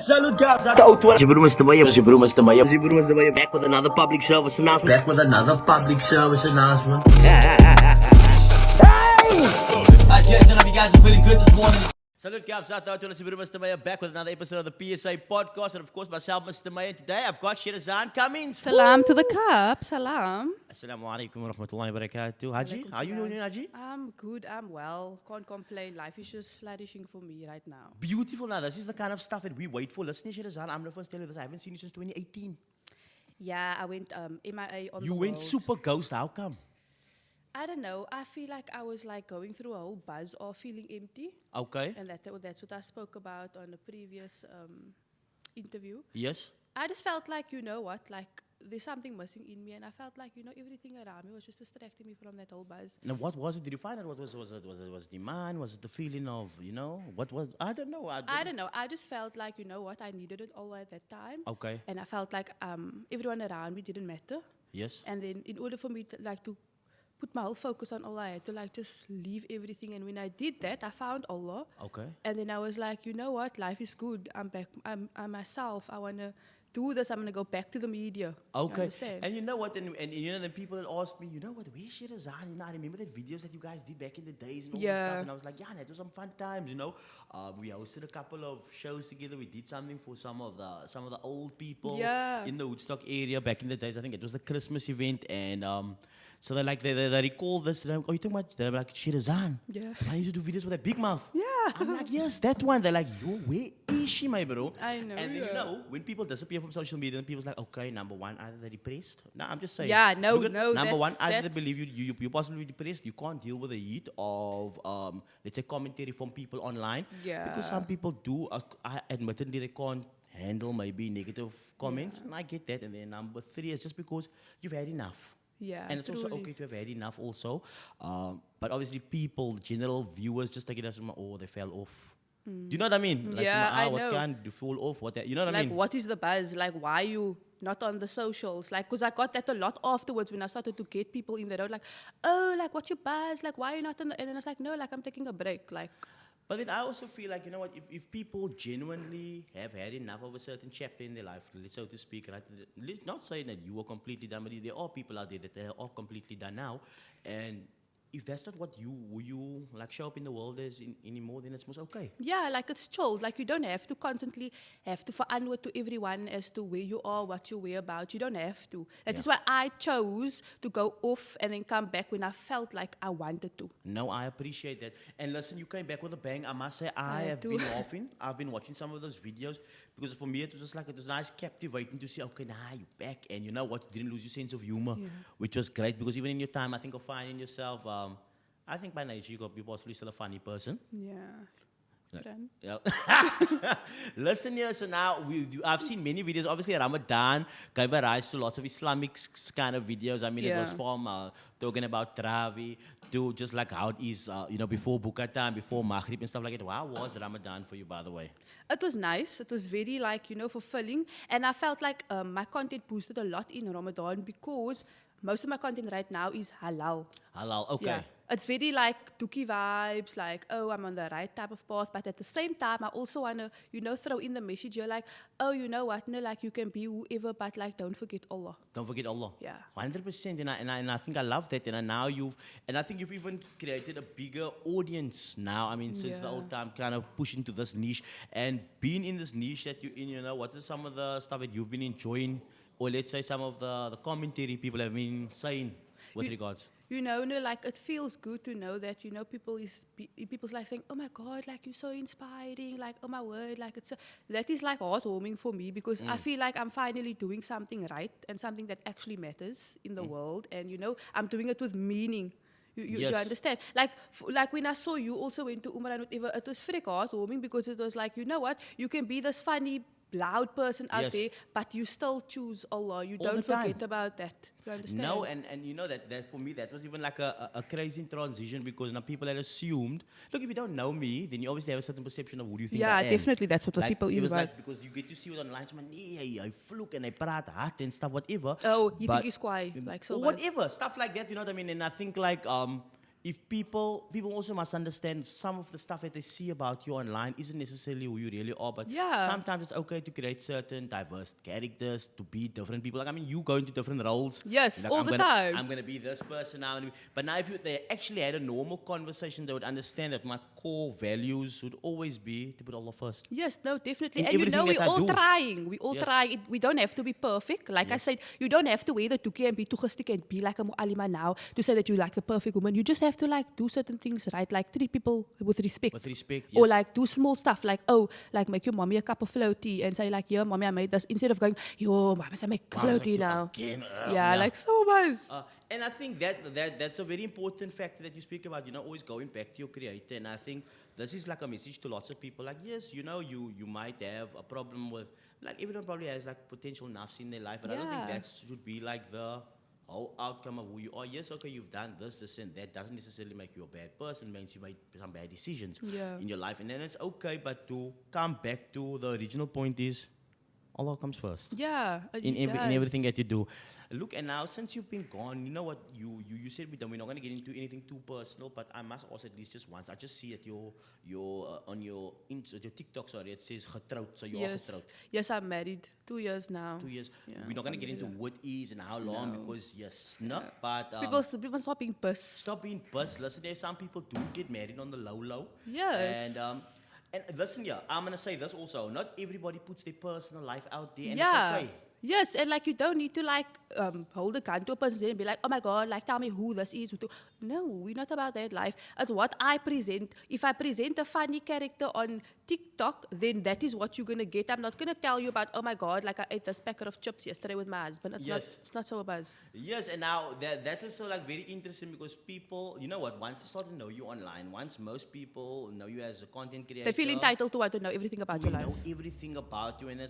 Salute guys. Jibru back with another public service announcement. Gents, I hope you guys are feeling good this morning. Salute guys, Jibru back with another episode of the PSA podcast, and of course myself, Mr. Maya. Today I've got Sherazaan Cummings. Salam to the cup. Salam. Assalamu alaikum wa rahmatullahi wa barakatuh. Haji, how are you doing, Haji? I'm good. I'm well. Can't complain. Life is just flourishing for me right now. Beautiful. Now, this is the kind of stuff that we wait for. Listen, Sherazaan, I'm the first to tell you this. I haven't seen you since 2018. Yeah, I went MIA on You the went road. super ghost. How come? I don't know. I feel like I was like going through a whole buzz of feeling empty. Okay. And that's what I spoke about on the previous interview. Yes. I just felt like, you know what, like there's something missing in me, and I felt like, you know, everything around me was just distracting me from that whole buzz. Now, what was it? Did you find out what was it? Was demand? Was it the feeling of, you know, what was? I don't know. I don't know. I just felt like, you know what, I needed it all at that time. Okay. And I felt like everyone around me didn't matter. Yes. And then in order for me to put my whole focus on Allah, I had to like just leave everything. And when I did that, I found Allah. Okay. And then I was like, you know what, life is good. I'm back. I'm myself. I want to do this. I'm going to go back to the media. Okay. You understand? And you know what? And you know, then people had asked me, you know what, where's Sherazaan? You know, I remember that videos that you guys did back in the days and all that stuff. And I was like, yeah, that was some fun times, you know. We hosted a couple of shows together. We did something for some of the old people in the Woodstock area back in the days. I think it was the Christmas event. And so they recall this. They're like, oh, you talking about? They're like, Sherazaan. Yeah. I used to do videos with that big mouth. Yeah. I'm like, yes, that one. They're like, yo, where is she, my bro? I know. And then, you know, when people disappear from social media, and people's like, okay, number one, either they're depressed. No, I'm just saying. Yeah, no. Number one, either they believe you possibly depressed. You can't deal with the heat of, let's say, commentary from people online. Yeah. Because some people do, admittedly, they can't handle maybe negative comments. And I get that. And then number three is just because you've had enough. Yeah, and it's also okay to have had enough also. But obviously people, general viewers, just take it as, oh, they fell off. Do you know what I mean? Like, yeah, I what know. can you fall off? You know what I mean? Like, what is the buzz? Like, why you not on the socials? Like, because I got that a lot afterwards when I started to get people in the road. Like, oh, like, what's your buzz? Like, why are you not on the... And then I was like, no, like, I'm taking a break. Like... But then I also feel like, you know what, if people genuinely have had enough of a certain chapter in their life, so to speak, right? Let's not say that you were completely done, but there are people out there that they are all completely done now. And if that's not what you like show up in the world as anymore, then it's most okay. Yeah, like it's chilled. Like you don't have to constantly have to onward to everyone as to where you are, what you're about. You don't have to. That is why I chose to go off and then come back when I felt like I wanted to. No, I appreciate that. And listen, you came back with a bang. I must say, I have been laughing. I've been watching some of those videos because for me it was just like, it was nice, captivating to see, okay, now you're back. And you know what, you didn't lose your sense of humor, which was great because even in your time, I think of finding yourself, I think by nature you're possibly still a funny person. Yeah. Yeah. Listen here, so now I've seen many videos. Obviously, Ramadan gave a rise to lots of Islamic kind of videos. I mean, it was from talking about Travi to just like how it is, you know, before Buka time, before Maghrib and stuff like that. How was Ramadan for you, by the way? It was nice. It was very, like, you know, fulfilling. And I felt like my content boosted a lot in Ramadan because most of my content right now is halal. Halal, okay. Yeah. It's very like Dookie vibes, like, oh, I'm on the right type of path. But at the same time, I also want to, you know, throw in the message. You're like, oh, you know what? No, like, you can be whoever, but like, don't forget Allah. Don't forget Allah. Yeah. 100%. And I think I love that. And now I think you've even created a bigger audience now. I mean, since the old time, kind of pushing to this niche. And being in this niche that you're in, you know, what is some of the stuff that you've been enjoying? Or let's say some of the commentary people have been saying with regards? You know, like, it feels good to know that, you know, people's like saying, oh my God, like, you're so inspiring, like, oh my word, like, that is like heartwarming for me because I feel like I'm finally doing something right and something that actually matters in the world. And, you know, I'm doing it with meaning. You understand? Like when I saw you also went to Umrah and whatever, it was freak heartwarming because it was like, you know what, you can be this funny, loud person out there, but you still choose Allah. You don't forget about that. You understand? No, and you know that for me, that was even like a crazy transition because now people had assumed, look, if you don't know me, then you obviously have a certain perception of who do you think I am. Yeah, definitely. That's what the people it was about. like, because you get to see it online, someone, nee, I fluke and I praat hard and stuff, whatever. Oh, you think he's quiet, like so. Whatever, stuff like that, you know what I mean? And I think like, if people also must understand some of the stuff that they see about you online isn't necessarily who you really are, but Yeah. sometimes it's okay to create certain diverse characters, to be different people. Like, I mean, you go into different roles. Yes, You're like, all the time. I'm gonna be this person now. But now, if they actually had a normal conversation, they would understand that my core values would always be to put Allah first. Yes, no, definitely. In And you know, everything we're that I all do. trying. We all Yes. try. We don't have to be perfect. Like I Yes. said, you don't have to wear the tuki and be tugistic and be like a mu'alima now to say that you like the perfect woman. You just have to like do certain things right, like treat people with respect. With respect, Or yes. like do small stuff like, oh, like make your mommy a cup of flow tea and say like, yeah, mommy, I made this. Instead of going, yo, mama, I make Wow, flow it's like tea you now. again, Yeah, like so much. And I think that's a very important factor that you speak about, always going back to your creator. And I think this is like a message to lots of people. Like, yes, you might have a problem with, like, everyone probably has like potential nafs in their life, but I don't think Yeah. that should be like the whole outcome of who you are. Yes, okay, you've done this, and that doesn't necessarily make you a bad person. It means you made some bad decisions Yeah. in your life. And then it's okay, but to come back to the original point is, Allah comes first Yeah. in it does. everything that you do. Look, and now since you've been gone, you know what you said we're not going to get into anything too personal, but I must also at least just once. I just see at your on your TikTok, sorry, it says getrouwd, so you are Yes. getrouwd. Yes, I'm married. 2 years now. 2 years. Yeah, We're not going to get into alhamdulillah. what is and how long No. because yes, no. But People stop being pissed. stop being pissed. Listen, there's some people do get married on the low. Yes. And listen, yeah, I'm gonna say this also. Not everybody puts their personal life out there, and Yeah. it's okay. Yes, and like you don't need to like hold a gun to a person's head and be like, oh my God, like tell me who this is. No, we're not about that life. It's what I present. If I present a funny character on TikTok, then that is what you're gonna get. I'm not gonna tell you about, oh my God, like I ate this packet of chips yesterday with my husband. It's not so a buzz. Yes, and now that is so like very interesting because people, you know what, once they start to know you online, once most people know you as a content creator, They feel entitled to want to know everything about we your life. know everything about you, and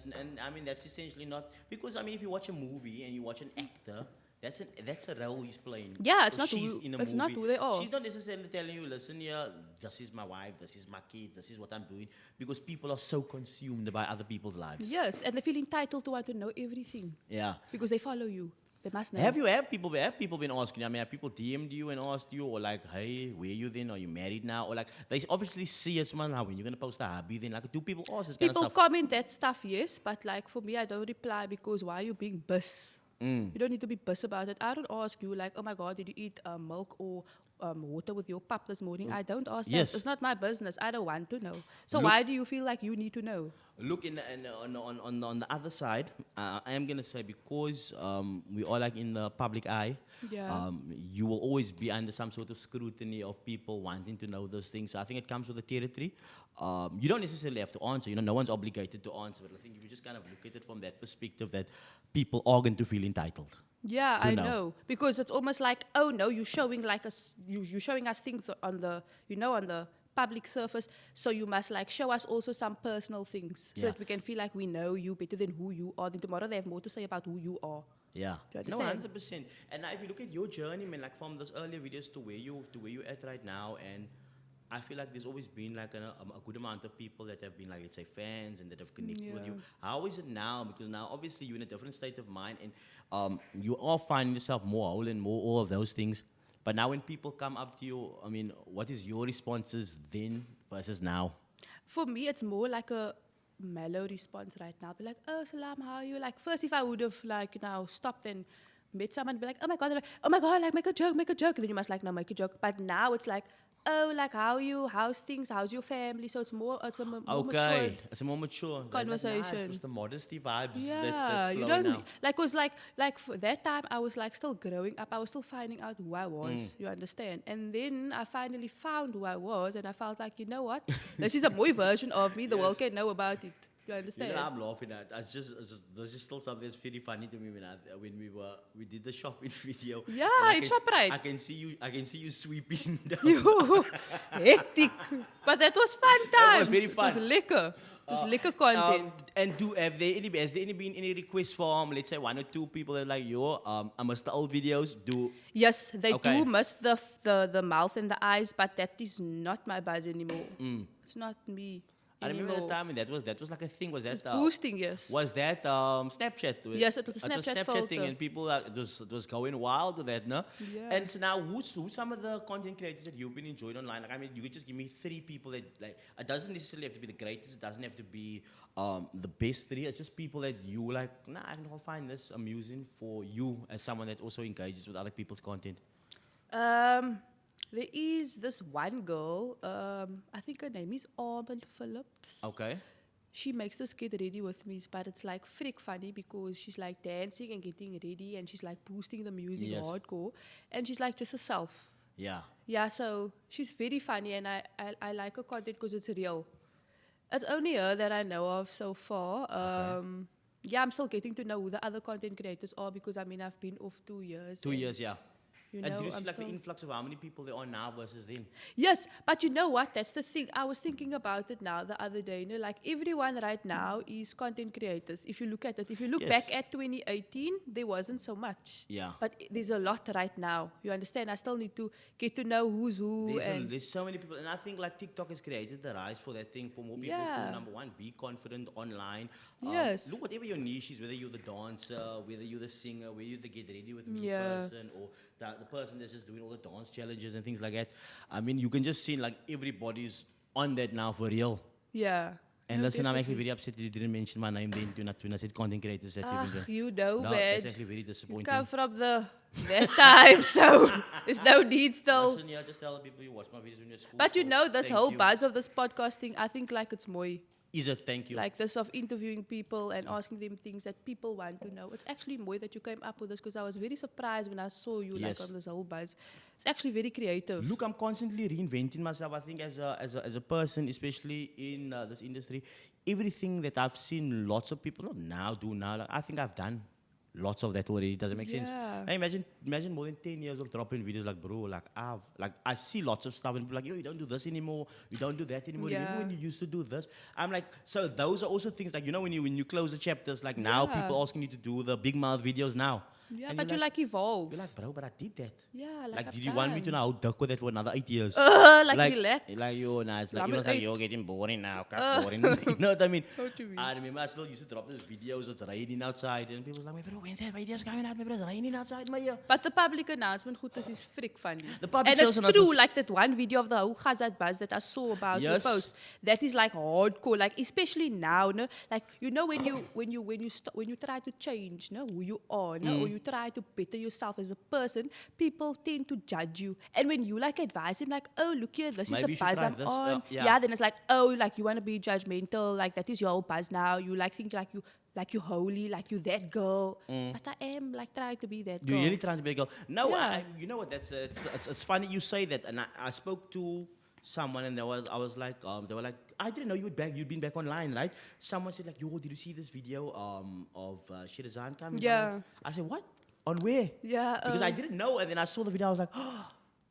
I mean that's essentially not because I mean if you watch a movie and you watch an actor, that's a role he's playing. Yeah, it's So not she's who- in a it's movie. not who they are. She's not necessarily telling you, listen here, this is my wife, this is my kids, this is what I'm doing, because people are so consumed by other people's lives. Yes, and they feel entitled to want to know everything Yeah. because they follow you. They must know. Have people been asking? I mean, have people DM'd you and asked you, or like, hey, where you then? Are you married now? Or like, they obviously see us, man. How when you're gonna post a hubby? Then like, do people ask this kind of People stuff? comment that stuff, yes, but like for me, I don't reply because why are you being bus? Mm. You don't need to be bus about it. I don't ask you like, oh my God, did you eat milk or water with your pap this morning? I don't ask Yes. that. It's not my business. I don't want to know. So Look- why do you feel like you need to know? Look, on the other side, I am gonna say because we are like in the public eye, Yeah. you will always be under some sort of scrutiny of people wanting to know those things. So I think it comes with the territory. You don't necessarily have to answer. No one's obligated to answer. But I think if you just kind of look at it from that perspective, that people are going to feel entitled. Yeah, to I know. know because it's almost like, oh no, you're showing like us, you're showing us things on the, on the public surface. So you must like show us also some personal things so Yeah. that we can feel like we know you better than who you are. Then tomorrow they have more to say about who you are. Yeah. Do you No, understand? 100%. And now if you look at your journey, man, like from those earlier videos to where you're at right now, and I feel like there's always been like a good amount of people that have been like, let's say, fans and that have connected with Yeah. you. How is it now? Because now obviously you're in a different state of mind and you are finding yourself more whole and more all of those things. But now when people come up to you, I mean, what is your responses then versus now? For me, it's more like a mellow response right now. Be like, oh, salam, how are you? Like, first, if I would have, like, stopped and met someone, be like, oh my God, like, make a joke. Then you must, like, no, make a joke. But now it's like, oh, like, how are you? How's things? How's your family? So it's more more Okay, mature. it's a more mature Conversation. That's nice. It's the modesty vibes Yeah, that's you flowing don't now. like, cause like for that time I was like still growing up. I was still finding out who I was. You understand? And then I finally found who I was, and I felt like, you know what? This is a more version of me. The world can know about it. You understand? You know, I'm laughing at. That's just still something that's very funny to me when we did the shopping video. Yeah, And it's ShopRite. I can see you sweeping down. You hectic, but that was fun That times. was very fun. It was liquor. It was liquor content. And has there been any requests from let's say one or two people that are like yo, I must the old videos do? Yes, they Okay. do miss the mouth and the eyes, but that is not my buzz anymore. It's not me. I remember anymore. the time, and that was like a thing. Was that It's boosting, yes. Was that Snapchat? Yes, it was a Snapchat thing, filter. and people it was going wild with that, no? Yeah. And so now, who's some of the content creators that you've been enjoying online? Like, I mean, you could just give me 3 people that like. It doesn't necessarily have to be the greatest. It doesn't have to be the best 3. It's just people that you like. Nah, I can find this amusing for you as someone that also engages with other people's content. There is this one girl, I think her name is Armand Phillips. Okay. She makes this Get Ready With Me, but it's like freak funny because she's like dancing and getting ready and she's like boosting the music Yes. hardcore. And she's like just herself. Yeah. Yeah, so she's very funny and I like her content because it's real. It's only her that I know of so far. Yeah, I'm still getting to know who the other content creators are because I mean, I've been off 2 years. 2 and, years, yeah. You And know, do you see I'm like the still- influx of how many people there are now versus then? Yes, but you know what? That's the thing. I was thinking about it now the other day. You know, like everyone right now is content creators. If you look at it, if you look Yes. back at 2018, there wasn't so much. Yeah. But there's a lot right now. You understand? I still need to get to know who's who. There's so many people, and I think like TikTok has created the rise for that thing for more people Yeah. to, number one, be confident online. Yes. Look, whatever your niche is, whether you're the dancer, whether you're the singer, whether you're the Get Ready With Me Yeah. person, or the person that's just doing all the dance challenges and things like that. I mean, you can just see like everybody's on that now for real. Yeah. And No, listen, I'm actually definitely. very upset that you didn't mention my name then when I said content creators. That Ah, even you know, no, man. that's actually very You disappointing. come from that time, so there's no need still. Listen, yeah, just tell the people you watch my videos when you're at school. But you so know, this thank whole you. buzz of this podcasting, I think like it's moi. Is it? Thank you. Like this of interviewing people and asking them things that people want to know. It's actually more that you came up with this because I was very surprised when I saw you Yes. like on this whole buzz. It's actually very creative. Look, I'm constantly reinventing myself. I think as a person, especially in this industry, everything that I've seen lots of people not now do now. Like, I think I've done lots of that already. Does it make sense? Yeah. I imagine more than 10 years of dropping videos. Like, bro, like I see lots of stuff and people like, yo, you don't do this anymore. You don't do that anymore. Yeah. Remember when you used to do this? I'm like, so those are also things like, you know, when you close the chapters, like now Yeah. people asking you to do the big mouth videos now. Yeah, And but you're you like evolve. you're like, bro, but I did that. Yeah, Like, I've did you want me done. to now duck with that for another 8 years? Like relax. Like, yo, nice. Like, I'm you know, at like, 8. you're getting boring now. Boring. You know what I mean? What do you mean? I remember I still used to drop these videos. It's raining outside. And people were like, bro, when's that videos coming out? Bro, it's raining outside, my year. But the public announcement, goed, this is freak funny. The public and it's announcement true, was- like that one video of the whole Khazad buzz that I saw about your Yes. post. That is like hardcore, like especially now, no? Like you know when you try to change, no, who you are, no, or you try to better yourself as a person, people tend to judge you. And when you like advise them, like, oh look here, this Maybe you is should the buzz try I'm this, on. yeah. Then it's like, oh, like you want to be judgmental, like that is your whole buzz now. You like think like you holy, like you that girl. But I am like trying to be that girl. You're really trying to be a girl. No, Yeah. you know what? It's funny you say that. And I spoke to someone and I was like, they were like, I didn't know you'd been back online, right? Someone said like, yo, did you see this video of Sherazaan Cummings? Yeah. I said, what? On where? Yeah, Because I didn't know, and then I saw the video. I was like, oh,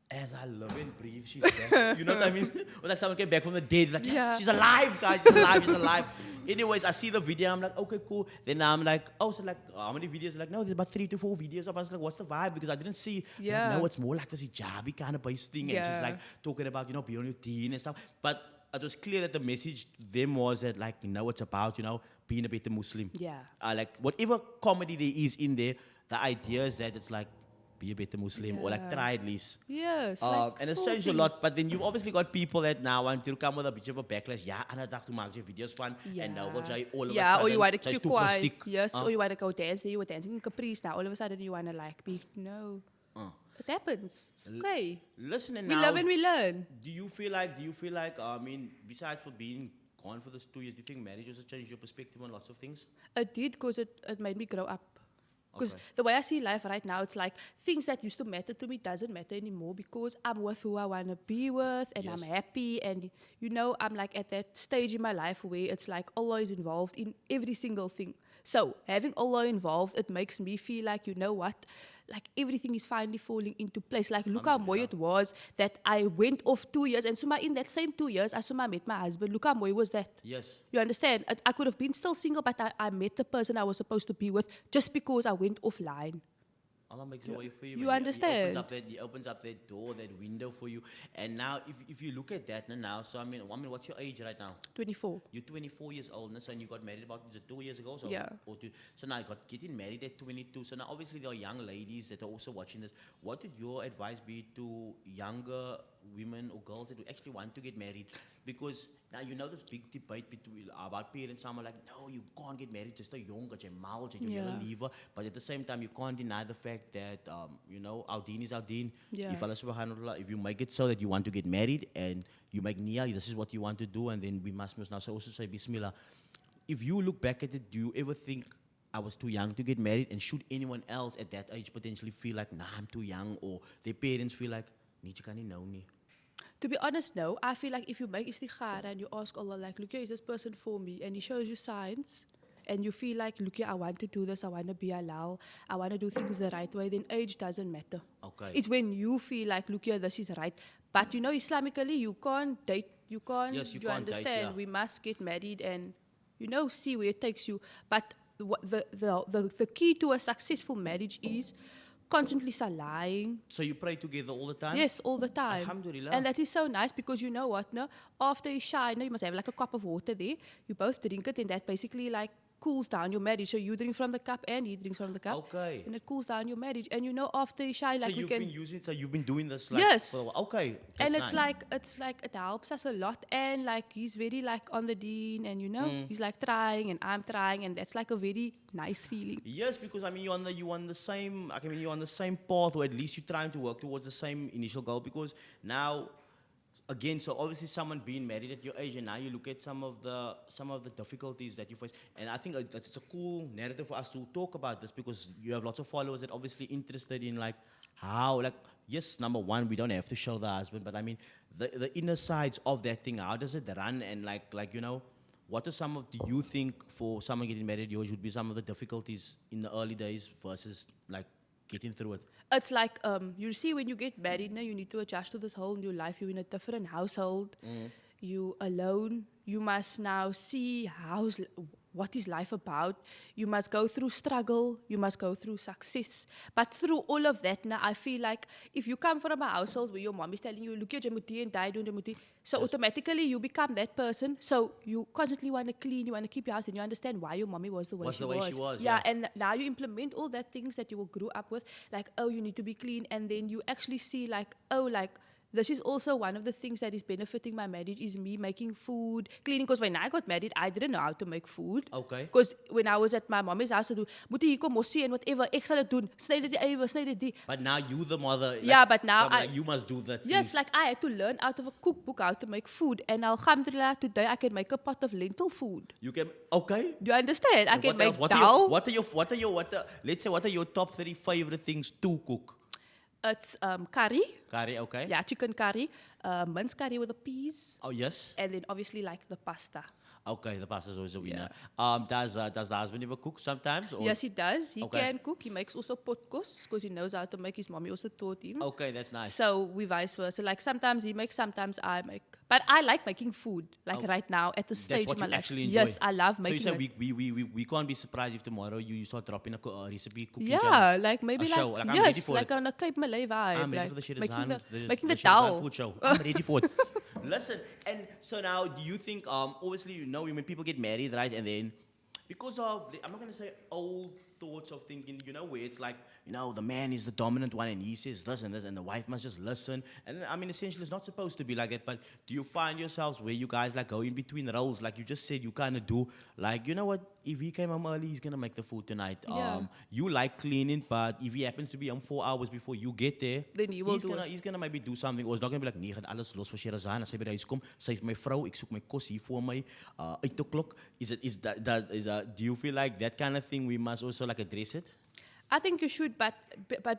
as I live and breathe, she's back. You know what I mean? Or like someone came back from the dead, like, yes, Yeah. she's alive, guys, she's alive, she's alive. Anyways, I see the video, I'm like, okay, cool. Then I'm like, oh, so like, how many videos? Like, no, there's about 3 to 4 videos. I was like, what's the vibe? Because I didn't see, Yeah. like, no, it's more like this hijabi kind of based thing, and she's Yeah. like talking about, you know, being on your teen and stuff. But it was clear that the message to them was that, like, you know, it's about, you know, being a better Muslim. Yeah. Like, whatever comedy there is in there, the idea is that it's like, be a better Muslim, or like Yeah. try at least. Yes. And it's small changed a lot, things. but then you've obviously got people that now want to come with a bit of a backlash. Yeah, and I to make your videos fun, and now will try all of a yeah, sudden. or you want to try keep to quiet. stick. Yes, or you want to go dance. You were dancing in Caprice now. All of a sudden you want to like be, no. It happens. It's okay. Listen, and We now, love and we learn. do you feel like, I mean, besides for being gone for those 2 years, do you think marriage also changed your perspective on lots of things? It did because it made me grow up. Because Okay. the way I see life right now, it's like things that used to matter to me doesn't matter anymore because I'm with who I want to be with and I'm Yes. happy. And, you know, I'm like at that stage in my life where it's like Allah is involved in every single thing. So having Allah involved, it makes me feel like, you know what? Like everything is finally falling into place. Like look how mooi it was that I went off 2 years and so in that same 2 years, I met my husband. Look how mooi was that. Yes. You understand? I could have been still single, but I met the person I was supposed to be with just because I went offline. Allah makes a way for you. You man. understand? He opens up that door, that window for you. And now, if you look at that now, so I mean, what's your age right now? 24. You're 24 years old, and so you got married about, is it 2 years ago? So, Yeah. Or two, so now you got getting married at 22. So now obviously there are young ladies that are also watching this. What would your advice be to younger women or girls that actually want to get married? Because now you know this big debate about parents. Some are like, no, you can't get married just a young, you're mild, you're Yeah. leave. But at the same time, you can't deny the fact that our deen is our deen. Yeah. If Allah subhanahu wa ta'ala, if you make it so that you want to get married and you make niyyah, this is what you want to do, and then we must now so also say Bismillah. If you look back at it, do you ever think I was too young to get married? And should anyone else at that age potentially feel like, nah, I'm too young, or their parents feel like, nee, you can't know me? To be honest, no. I feel like if you make istikhara and you ask Allah, like, look here, is this person for me? And He shows you signs, and you feel like, look here, I want to do this, I want to be halal, I want to do things the right way, then age doesn't matter. Okay. It's when you feel like, look here, this is right. But you know, Islamically, you can't date, you can't, Yes, you you can't date, understand, yeah. we must get married and, you know, see where it takes you. But the key to a successful marriage is constantly salaying. So you pray together all the time? Yes, all the time. Alhamdulillah. And that is so nice because you know what, no? After Isha, you must have like a cup of water there. You both drink it, and that basically like cools down your marriage. So you drink from the cup and he drinks from the cup. Okay. And it cools down your marriage. And you know, after Isha, like so you've been doing this like Yes. for a while. Okay. and That's it's nice. like it helps us a lot. And like he's very like on the deen, and you know, he's like trying and I'm trying, and that's like a very nice feeling. Yes, because I mean you're on the same path, or at least you're trying to work towards the same initial goal. Because now, again, so obviously someone being married at your age, and now you look at some of the difficulties that you face, and I think it's a cool narrative for us to talk about this, because you have lots of followers that obviously interested in like how, like, yes, number one, we don't have to show the husband, but I mean the inner sides of that thing. How does it run? And like you know, what are some of, do you think for someone getting married yours would be some of the difficulties in the early days versus like getting through it? It's like you see, when you get married now, you need to adjust to this whole new life. You're in a different household. You alone. You must now see what is life about. You must go through struggle. You must go through success. But through all of that now, I feel like if you come from a household where your mom is telling you, look here, Jamuti, and die, don't Jamuti, so automatically you become that person. So you constantly want to clean, you want to keep your house, and you understand why your mommy was the way she was. Yeah. And now you implement all that things that you grew up with, like, oh, you need to be clean, and then you actually see like, oh, like, this is also one of the things that is benefiting my marriage, is me making food, cleaning. Because when I got married, I didn't know how to make food. Okay. Because when I was at my mommy's house, I do, moet jy hier kom mossie and whatever, ek sal dit doen, sny dit die eiwe, sny dit die. But now you the mother. Like, Yeah, but now like you must do that. Yes, things. like I had to learn out of a cookbook how to make food. And alhamdulillah, today I can make a pot of lentil food. You can, okay. Do you understand? I And can what else? make What dal. let's say, what are your top 3 favorite things to cook? It's curry. Curry, okay. Yeah, chicken curry. Minced curry with the peas. Oh, yes. And then obviously like the pasta. Okay, the pasta's always a winner. Does the husband ever cook sometimes? Or? Yes, he does. He Okay. can cook. He makes also potkos because he knows how to make. His mommy also taught him. Okay, that's nice. So we vice versa. Like sometimes he makes, sometimes I make. But I like making food. Like right now at the stage That's what of my you life. actually enjoy. Yes, I love So making you say it. we can't be surprised if tomorrow you start dropping a recipe cooking Yeah, challenge. like maybe A show. Like, I'm yes, ready for like it. on a Cape Malay vibe. I'm ready like for the making the Sherazaan dal. food show. I'm ready for it. Listen, and so now, do you think, obviously, you know, when people get married, right, and then, because of, I'm not going to say old thoughts of thinking, you know, where it's like, you know, the man is the dominant one and he says this and this, and the wife must just listen. And I mean, essentially, it's not supposed to be like that, but do you find yourselves where you guys like go in between the roles? Like you just said, you kind of do, like, you know what, if he came home early, he's going to make the food tonight. Yeah. You like cleaning, but if he happens to be home 4 hours before you get there, Then he will do it. he's gonna maybe do something, or he's not gonna be like, nee, gaan alles los vir Sherazaan. As hy by die huis kom, sy is my vrou, ek soek my kos hier vir my, uit die klok. Do you feel like that kind of thing we must also like address it? I think you should, but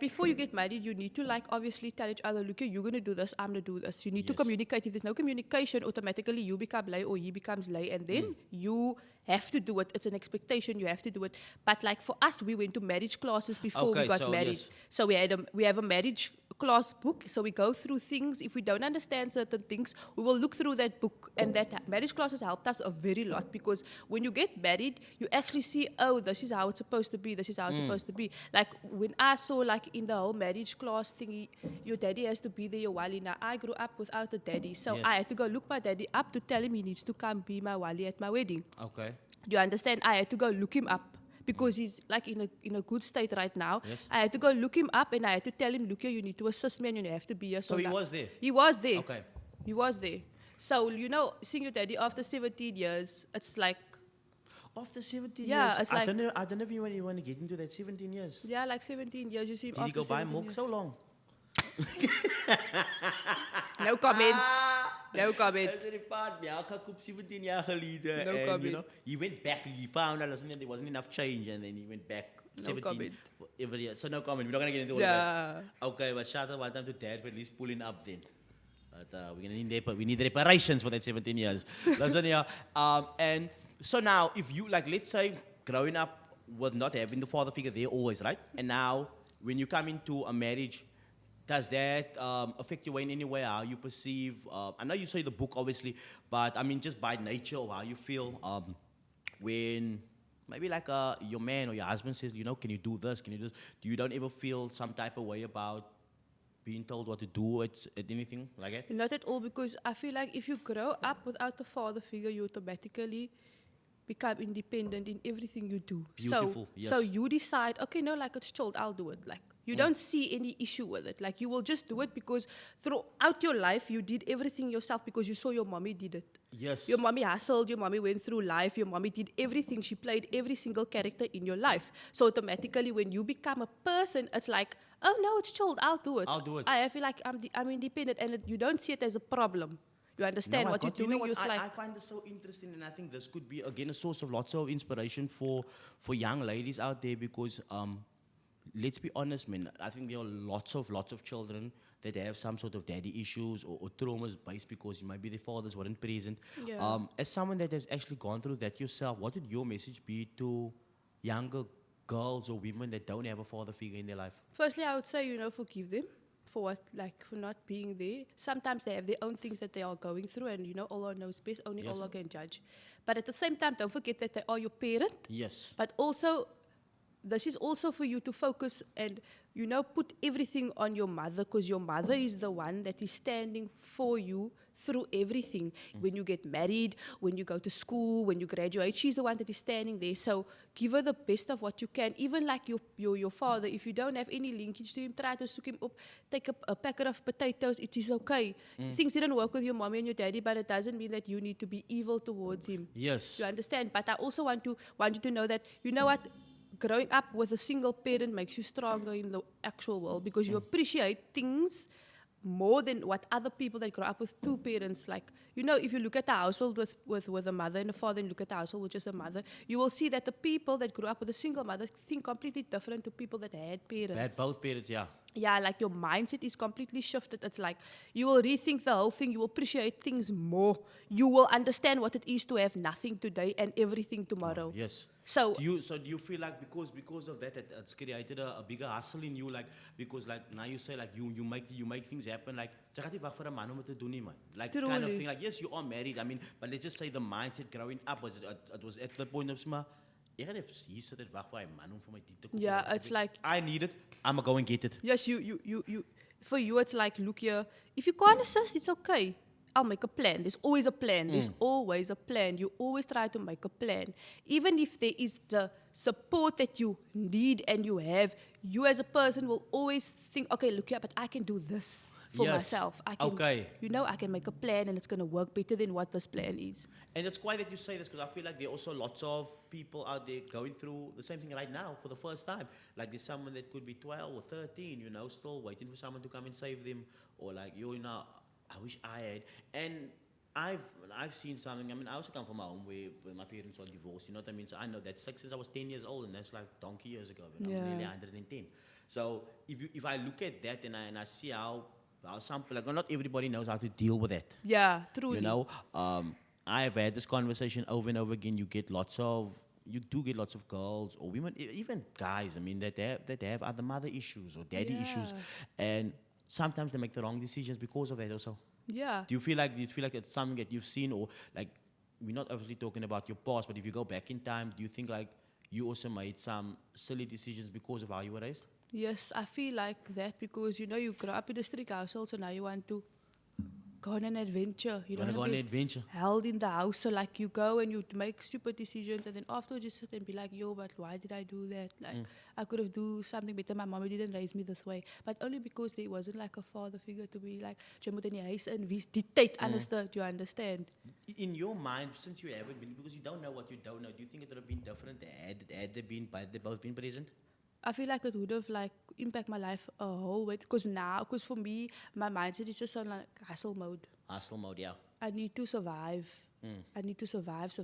before you get married, you need to like obviously tell each other, look, you're gonna do this, I'm gonna do this. You need to Yes. communicate. If there's no communication, automatically you become lay or he becomes lay, and then you have to do it. It's an expectation. You have to do it. But like for us, we went to marriage classes before we Okay, got so married. yes. So we have a marriage class book. So we go through things. If we don't understand certain things, we will look through that book. And that marriage class has helped us a very lot, because when you get married, you actually see, oh, this is how it's supposed to be. This is how it's supposed to be. Like when I saw like in the whole marriage class thingy, your daddy has to be there, your wali. Now I grew up without a daddy, so Yes. I had to go look my daddy up to tell him he needs to come be my wali at my wedding. Okay. Do you understand? I had to go look him up because he's like in a good state right now. Yes. I had to go look him up and I had to tell him, look here, you need to assist me and you have to be here. So he now- was there? He was there. Okay. He was there. So, you know, seeing your daddy after 17 years, it's like, After 17 Yeah, years, it's I like- don't know. I don't know if you want to get into that 17 years. yeah, like 17 years, you see him Did he after go buy 17 milk years. so long? No comment. No comment. That's the part. Ja, ek koop 17 jaar geleden. No and, comment. you know, he went back. He found out there wasn't enough change, and then he went back. No 17 comment. for every year. So no comment. We're not gonna get into all Yeah. that. Okay, but shout out one time to Dad for at least pulling up then. But we're gonna need reparations for that 17 years. Listen here. And so now, if you like, let's say, growing up with not having the father figure there always, right? And now, when you come into a marriage, does that affect your way in any way? How you perceive? I know you say the book, obviously, but I mean, just by nature of how you feel when maybe like your man or your husband says, you know, can you do this? Can you do this? You don't ever feel some type of way about being told what to do at anything like that? Not at all, because I feel like if you grow up without a father figure, you automatically become independent in everything you do. Beautiful, So yes. you decide, okay, no, like it's chilled, I'll do it. Like you don't see any issue with it. Like you will just do it because throughout your life you did everything yourself because you saw your mommy did it. Yes. Your mommy hustled, your mommy went through life, your mommy did everything. She played every single character in your life. So automatically when you become a person, it's like, oh no, it's chilled, I'll do it. I'll do it. I feel like I'm independent, and you don't see it as a problem. You understand No, I what you're got- you doing. know You're what? like, I find this so interesting, and I think this could be again a source of lots of inspiration for young ladies out there because let's be honest, man. I think there are lots of children that have some sort of daddy issues or traumas based because maybe their fathers weren't present. Yeah. As someone that has actually gone through that yourself, what would your message be to younger girls or women that don't have a father figure in their life? firstly, I would say, forgive them for what, like, for not being there. Sometimes they have their own things that they are going through, and Allah knows best. Only Yes. Allah can judge. But at the same time, don't forget that they are your parent. Yes. But also, this is also for you to focus and, put everything on your mother, because your mother is the one that is standing for you through everything. When you get married, when you go to school, when you graduate, she's the one that is standing there. So give her the best of what you can. Even like your father, if you don't have any linkage to him, try to soak him up, take a packet of potatoes, it is okay. Things didn't work with your mommy and your daddy, but it doesn't mean that you need to be evil towards him. Yes. You understand? But I also want you to know that, you know what? Growing up with a single parent makes you stronger in the actual world because you appreciate things more than what other people that grow up with two parents, like, if you look at a household with a mother and a father and look at a household with just a mother, you will see that the people that grew up with a single mother think completely different to people that had parents. Bad both parents, yeah. Yeah, like your mindset is completely shifted. It's like you will rethink the whole thing. You will appreciate things more. You will understand what it is to have nothing today and everything tomorrow. Yes. So Do you feel like because of that it's created a bigger hustle in you, like because like now you say like you make things happen, like jy gaan nie wag vir 'n man om dit te doen nie, man. Like kind of Truly. thing, like yes, you are married, I mean, but let's just say the mindset growing up was it was at the point of smart. Ek gaan hier sit en wag vir 'n man om vir my dit te koop. Yeah, it's like- I need it, I'ma go and get it. yes, you for you it's like, look here, if you can't assist, it's okay. I'll make a plan. There's always a plan. There's always a plan. You always try to make a plan. Even if there is the support that you need and you have, you as a person will always think, okay, look here, but I can do this for Yes. myself. I can, Okay. I can make a plan and it's going to work better than what this plan is. And it's quite that you say this because I feel like there are also lots of people out there going through the same thing right now for the first time. Like there's someone that could be 12 or 13, still waiting for someone to come and save them. Or like, I wish I had. And I've seen something. I mean, I also come from a home where my parents were divorced. You know what I mean? So I know that's like since I was 10 years old, and that's like donkey years ago. I'm Yeah. nearly 110. So if I look at that and I see how some like not everybody knows how to deal with that. Yeah, truly. I've had this conversation over and over again. You do get lots of girls or women, even guys. I mean, that have other mother issues or daddy issues, and sometimes they make the wrong decisions because of that. Also, Yeah. do you feel like it's something that you've seen, or like we're not obviously talking about your past, but if you go back in time, do you think like you also made some silly decisions because of how you were raised? Yes, I feel like that because you know you grow up in a strict household, so now you want to go on an adventure. You You want to don't go want on to an be adventure? held in the house. So like you go and you make stupid decisions, and then afterwards you sit and be like, "Yo, but why did I do that? Like I could have do something better. My mom didn't raise me this way, but only because there wasn't like a father figure to be like, jy moet in die huis en wie's die tyd understood. You understand? In your mind, since you haven't been, because you don't know what you don't know, do you think it would have been different had they both been present? I feel like it would have like impact my life a whole way. Because for me, my mindset is just on like hustle mode. Hustle mode, yeah. I need to survive. I need to survive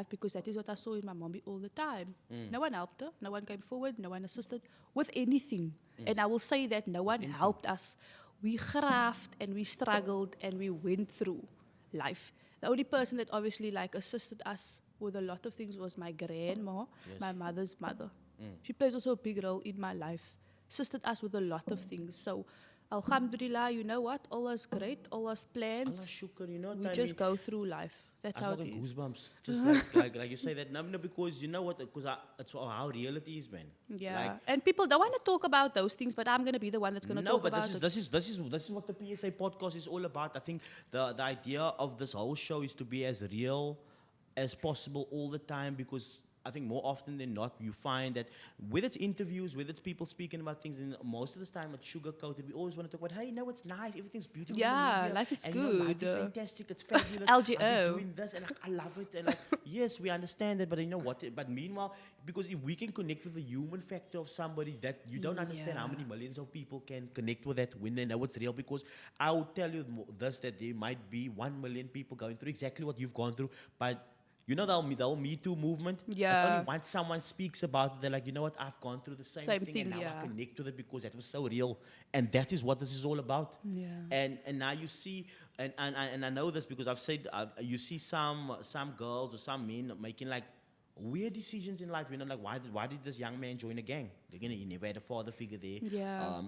because that is what I saw in my mommy all the time. No one helped her. No one came forward. No one assisted with anything. And I will say that no one helped us. We grafted and we struggled and we went through life. The only person that obviously like assisted us with a lot of things was my grandma, my mother's mother. She plays also a big role in my life. Assisted us with a lot of things. So, alhamdulillah, you know what? Allah's great. Allah's plans. Allah shukr, you know what We I just mean? go through life. That's I how got it is. goosebumps. Just like you say that. No, because you know what? Because it's how real it is, man. Yeah. Like, And people don't want to talk about those things, but I'm going to be the one that's going to no, talk but about this it. is what the PSA podcast is all about. I think the idea of this whole show is to be as real as possible all the time, because I think more often than not, you find that whether it's interviews, whether it's people speaking about things, and most of the time it's sugar-coated. We always want to talk about, hey, no, it's nice, everything's beautiful. in the Yeah, media, life is and, you know, life good. is fantastic, it's fabulous. LGO. I've been doing this, and I love it. And like, yes, we understand that, but you know what? But meanwhile, because if we can connect with the human factor of somebody, that you don't understand how many millions of people can connect with that when they know it's real. Because I will tell you this, that there might be 1 million people going through exactly what you've gone through, but you know the whole Me Too movement? It's Yeah. only once someone speaks about it, they're like, you know what, I've gone through the same thing, and now yeah. I connect with it because that was so real. And that is what this is all about. Yeah. And now you see, and I know this because I've said, you see some girls or some men making like weird decisions in life. You know, like why did this young man join a gang? Again, he never had a father figure there. Yeah.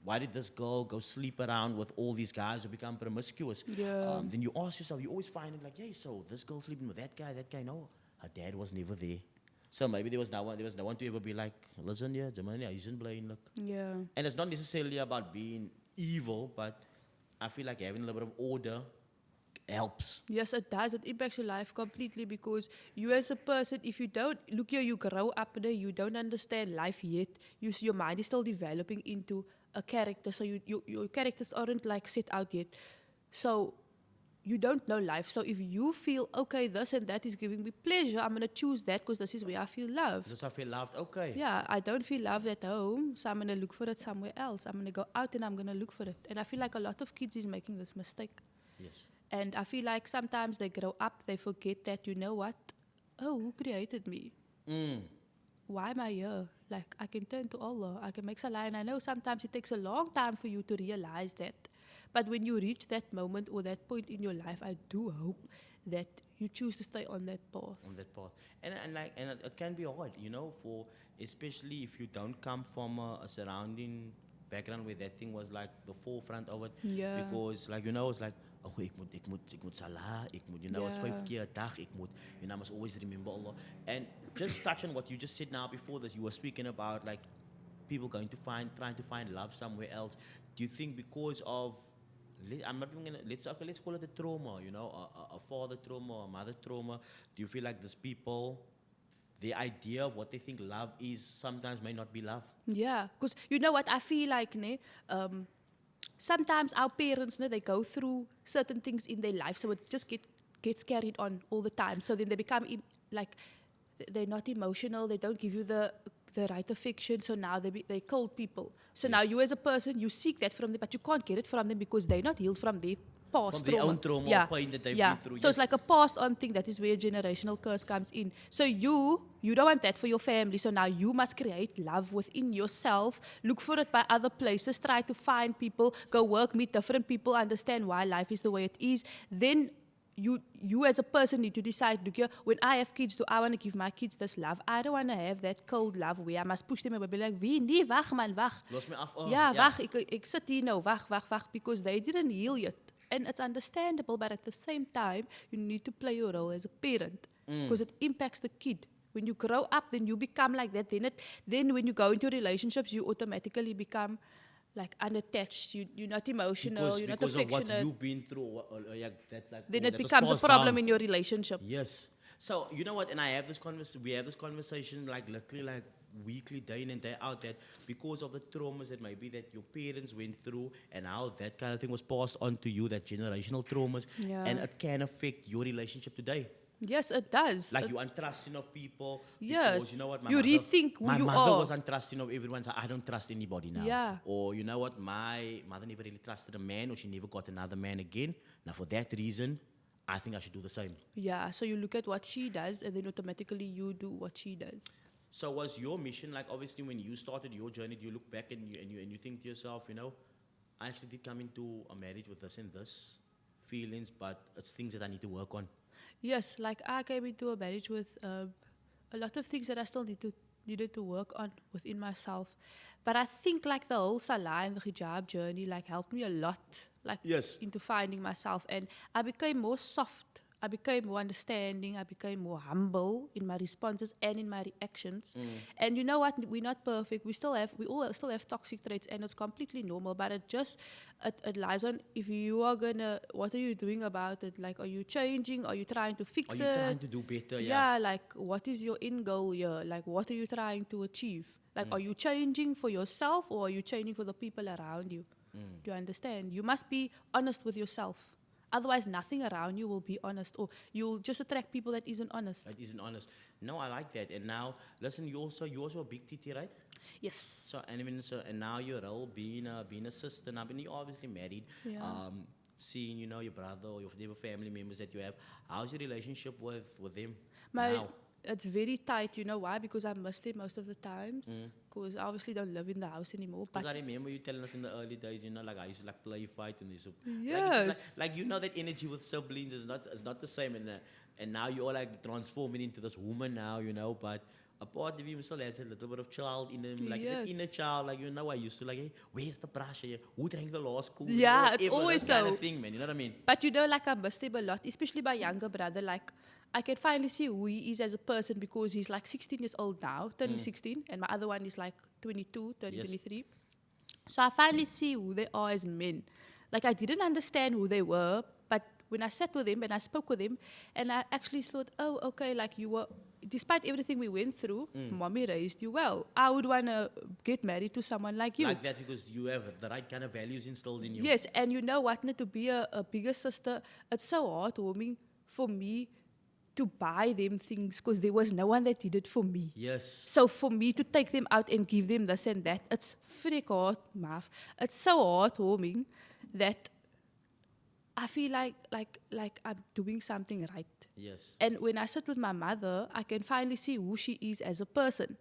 Why did this girl go sleep around with all these guys who become promiscuous? Yeah. Then you ask yourself, you always find it like, hey, so this girl sleeping with that guy, no, her dad was never there. So maybe there was no one to ever be like, listen, yeah, he's in blind, look. Yeah. And it's not necessarily about being evil, but I feel like having a little bit of order helps. Yes, it does. It impacts your life completely because you as a person, if you don't, look here, you grow up there, you don't understand life yet. Your mind is still developing into a character. So your characters aren't like set out yet. So you don't know life. So if you feel, okay, this and that is giving me pleasure, I'm going to choose that because this is where I feel loved. Does I feel loved? Okay. Yeah, I don't feel loved at home, so I'm going to look for it somewhere else. I'm going to go out and I'm going to look for it. And I feel like a lot of kids is making this mistake. Yes. And I feel like sometimes they grow up, they forget that, you know what? Oh, who created me? Why am I here? Like, I can turn to Allah. I can make salah. And I know sometimes it takes a long time for you to realize that. But when you reach that moment or that point in your life, I do hope that you choose to stay on that path. On that path. And it can be hard, you know, for especially if you don't come from a surrounding background where that thing was like the forefront of it. Yeah. Because like, you know, it's like, oh, ek moet salah, you know, it's 5 keer a dag, you know, I must always remember Allah. And just touch on what you just said now before this, you were speaking about like people trying to find love somewhere else. Do you think because of, I'm not even gonna, let's call it a trauma, you know, a father trauma, a mother trauma. Do you feel like these people, the idea of what they think love is sometimes may not be love? Yeah, because you know what, I feel like, sometimes our parents, they go through certain things in their life, so it just gets carried on all the time. So then they become like, they're not emotional, they don't give you the right affection, so now they kill people. So now you as a person, you seek that from them, but you can't get it from them because they're not healed from their past From their own trauma or pain that they've been through, So it's yes. like a passed on thing. That is where generational curse comes in. So you don't want that for your family. So now you must create love within yourself. Look for it by other places. Try to find people. Go work, meet different people. Understand why life is the way it is. Then you as a person need to decide, look here, when I have kids, do I want to give my kids this love? I don't want to have that cold love where I must push them and be like, wie, nee, wag man, wag. Los my af. Oh, Ja, wag, ek sit hier nou, wag, because they didn't heal yet. And it's understandable, but at the same time, you need to play your role as a parent because it impacts the kid. When you grow up, then you become like that. Then when you go into relationships, you automatically become like unattached. You're not emotional. You're not because affectionate. of what you've been through. That's like, Then that it was becomes a passed problem down. in your relationship. Yes. So you know what? And I have this we have this conversation like literally like weekly, day in and day out, that because of the traumas that maybe that your parents went through and how that kind of thing was passed on to you, that generational traumas, Yeah. and it can affect your relationship today. Yes, it does. Like you untrusting of people. Yes. Because you know what? You rethink who my you mother are. was untrusting of everyone, so I don't trust anybody now. Yeah. Or you know what? My mother never really trusted a man, or she never got another man again. Now for that reason, I think I should do the same. Yeah, so you look at what she does and then automatically you do what she does. So was your mission, like obviously when you started your journey, do you look back and you think to yourself, you know, I actually did come into a marriage with this and this feelings, but it's things that I need to work on. Yes, like I came into a marriage with a lot of things that I still needed to work on within myself. But I think like the whole Salah and the hijab journey like helped me a lot, like Yes. into finding myself, and I became more soft. I became more understanding. I became more humble in my responses and in my reactions. And you know what? We're not perfect. We all still have toxic traits, and it's completely normal. But it lies on if you are gonna. What are you doing about it? Like, are you changing? Are you trying to fix Are it? you trying to do better? Yeah, like what is your end goal here? Like, what are you trying to achieve? Like, are you changing for yourself or are you changing for the people around you? Do you understand? You must be honest with yourself. Otherwise, nothing around you will be honest, or you'll just attract people that isn't honest. That isn't honest. No, I like that. And now, listen, you're also a big titty, right? Yes. So, and I mean, and now your role being a sister. Now, I mean, you're obviously married. Yeah. Seeing, you know, your brother or your whatever family members that you have. How's your relationship with them My now? It's very tight. You know why? Because I miss them most of the times. Because I obviously don't live in the house anymore. Because But I remember you telling us in the early days, you know, like I used to like play fight and this. Yes. Like you know that energy with siblings is not the same, and now you're like transforming into this woman now, you know. But a part of you still has a little bit of child in him, like Yes. the inner child, like you know. I used to like, hey, where's the brush? Who drank the law school? Yeah, it's Whatever, always that kind so. of thing, man. You know what I mean? But you know, like I missed him a lot, especially my younger brother. Like I can finally see who he is as a person because he's like 16 years old now, turning 16, and my other one is like 22, turning Yes. 23. So I finally see who they are as men. Like I didn't understand who they were, but when I sat with him and I spoke with him, and I actually thought, oh, okay, like you were, despite everything we went through, mommy raised you well. I would want to get married to someone like you. Like that because you have the right kind of values instilled in you. Yes, and you know what? To be a bigger sister, it's so heartwarming for me to buy them things because there was no one that did it for me. Yes. So for me to take them out and give them this and that, it's freak hard, Mav. It's so heartwarming that I feel like I'm doing something right. Yes. And when I sit with my mother, I can finally see who she is as a person.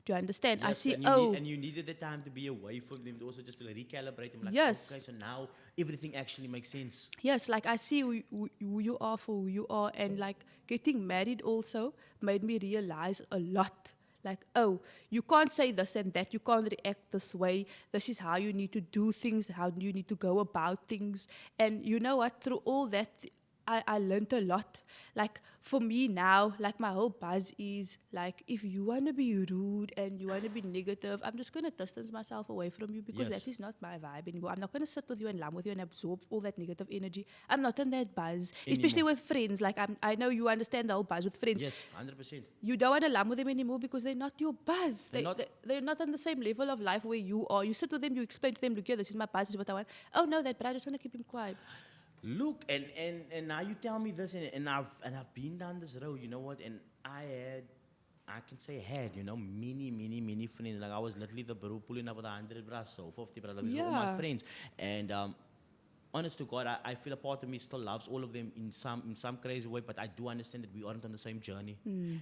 Do you understand? I Yes, see, and you needed the time to be away from them to also just to recalibrate them. Like, Yes. okay, so now everything actually makes sense. yes, like I see who you are for who you are, and like getting married also made me realize a lot. Like, oh, you can't say this and that, you can't react this way. This is how you need to do things, how you need to go about things. And you know what? Through all that, I learned a lot. Like for me now, like my whole buzz is like, if you want to be rude and you want to be negative, I'm just going to distance myself away from you because Yes. that is not my vibe anymore. I'm not going to sit with you and lam with you and absorb all that negative energy. I'm not in that buzz, especially Anymore. with friends. Like I know you understand the whole buzz with friends. Yes, 100%. You don't want to lam with them anymore because they're not your buzz. They're not- They're not on the same level of life where you are. You sit with them, you explain to them, look here, this is my buzz, this is what I want. Oh no, that, but I just want to keep him quiet. Look, and now you tell me this, and I've been down this road, you know what? And I can say had, you know, many friends. Like I was literally the bro pulling up with 100 bras, so 50 bras. Like, these were all my Yeah. friends, and honest to God, I feel a part of me still loves all of them in some crazy way, but I do understand that we aren't on the same journey.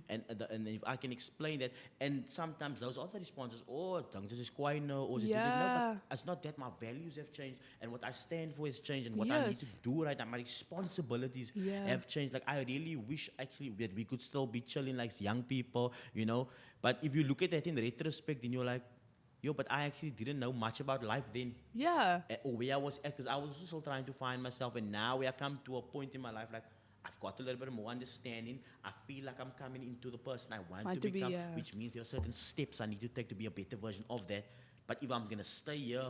And if I can explain that, and sometimes those other responses, oh, don't just quiet no, or no, Yeah. but it's not that my values have changed and what I stand for has changed and what I need to Yes. do right now, my responsibilities Yeah. have changed. Like I really wish actually that we could still be chilling like young people, you know. But if you look at that in retrospect, then you're like, yo, but I actually didn't know much about life then. Yeah. Or where I was at, because I was also still trying to find myself, and now we have come to a point in my life like I've got a little bit more understanding. I feel like I'm coming into the person I want to become, yeah. which means there are certain steps I need to take to be a better version of that. But if I'm gonna stay here,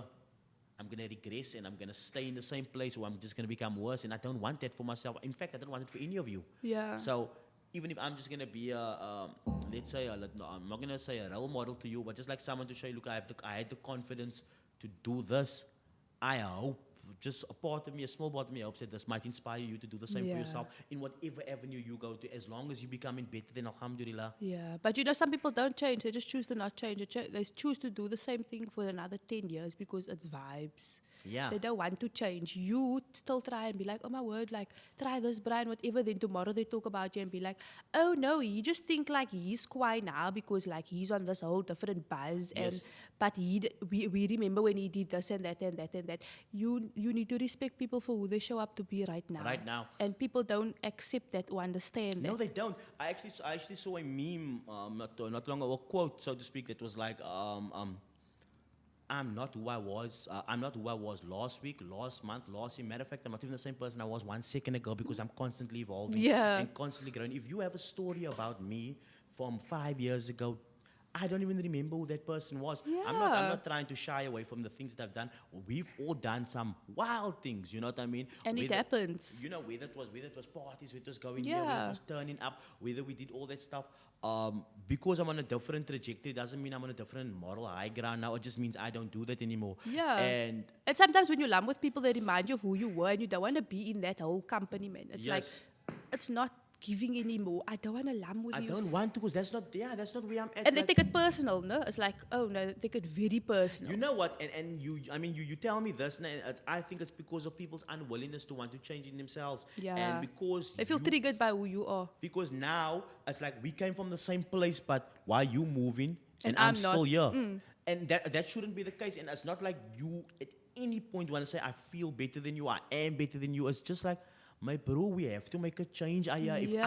I'm gonna regress and I'm gonna stay in the same place, or I'm just gonna become worse. And I don't want that for myself. In fact, I don't want it for any of you. Yeah. So even if I'm just gonna be let's say, no, I'm not gonna say a role model to you, but just like someone to show you, look, I had the confidence to do this. I hope, just a part of me, a small part of me, hopes that this might inspire you to do the same for Yeah. yourself in whatever avenue you go to. As long as you're becoming better, then alhamdulillah. Yeah, but you know, some people don't change. They just choose to not change. They choose to do the same thing for another 10 years because it's vibes. Yeah. They don't want to change. You still try and be like, oh my word, like, try this, Brian, whatever. Then tomorrow they talk about you and be like, oh no, you just think like he's quiet now because like he's on this whole different buzz. Yes. But we remember when he did this and that and that and that. You need to respect people for who they show up to be right now. Right now. And people don't accept that or understand No, that. they don't. I actually saw a meme not long ago, a quote, so to speak, that was like, I'm not who I was. I'm not who I was last week, last month, last year. Matter of fact, I'm not even the same person I was 1 second ago because I'm constantly evolving Yeah. and constantly growing. If you have a story about me from 5 years ago, I don't even remember who that person was. I'm Yeah. not trying to shy away from the things that I've done. We've all done some wild things, you know what I mean? And it happens. You know, whether it was parties, whether it was going here, whether Yeah. it was turning up, whether we did all that stuff. Because I'm on a different trajectory doesn't mean I'm on a different moral high ground now. It just means I don't do that anymore. Yeah. And And sometimes when you lump with people, they remind you of who you were, and you don't want to be in that whole company, man. It's like, Yes. it's not giving anymore. I don't want to lump with I you. don't want to, because that's not where I'm at. And they Like, take it personal, no? It's like, oh no, they take it very personal. you know what? And you tell me this, and I think it's because of people's unwillingness to want to change in themselves. Yeah. And because They feel you- triggered by who you are. Because now it's like we came from the same place, but why are you moving and And I'm I'm still not. here? And that shouldn't be the case. And it's not like you at any point want to say I feel better than you, I am better than you. It's just like, my bro, we have to make a change. If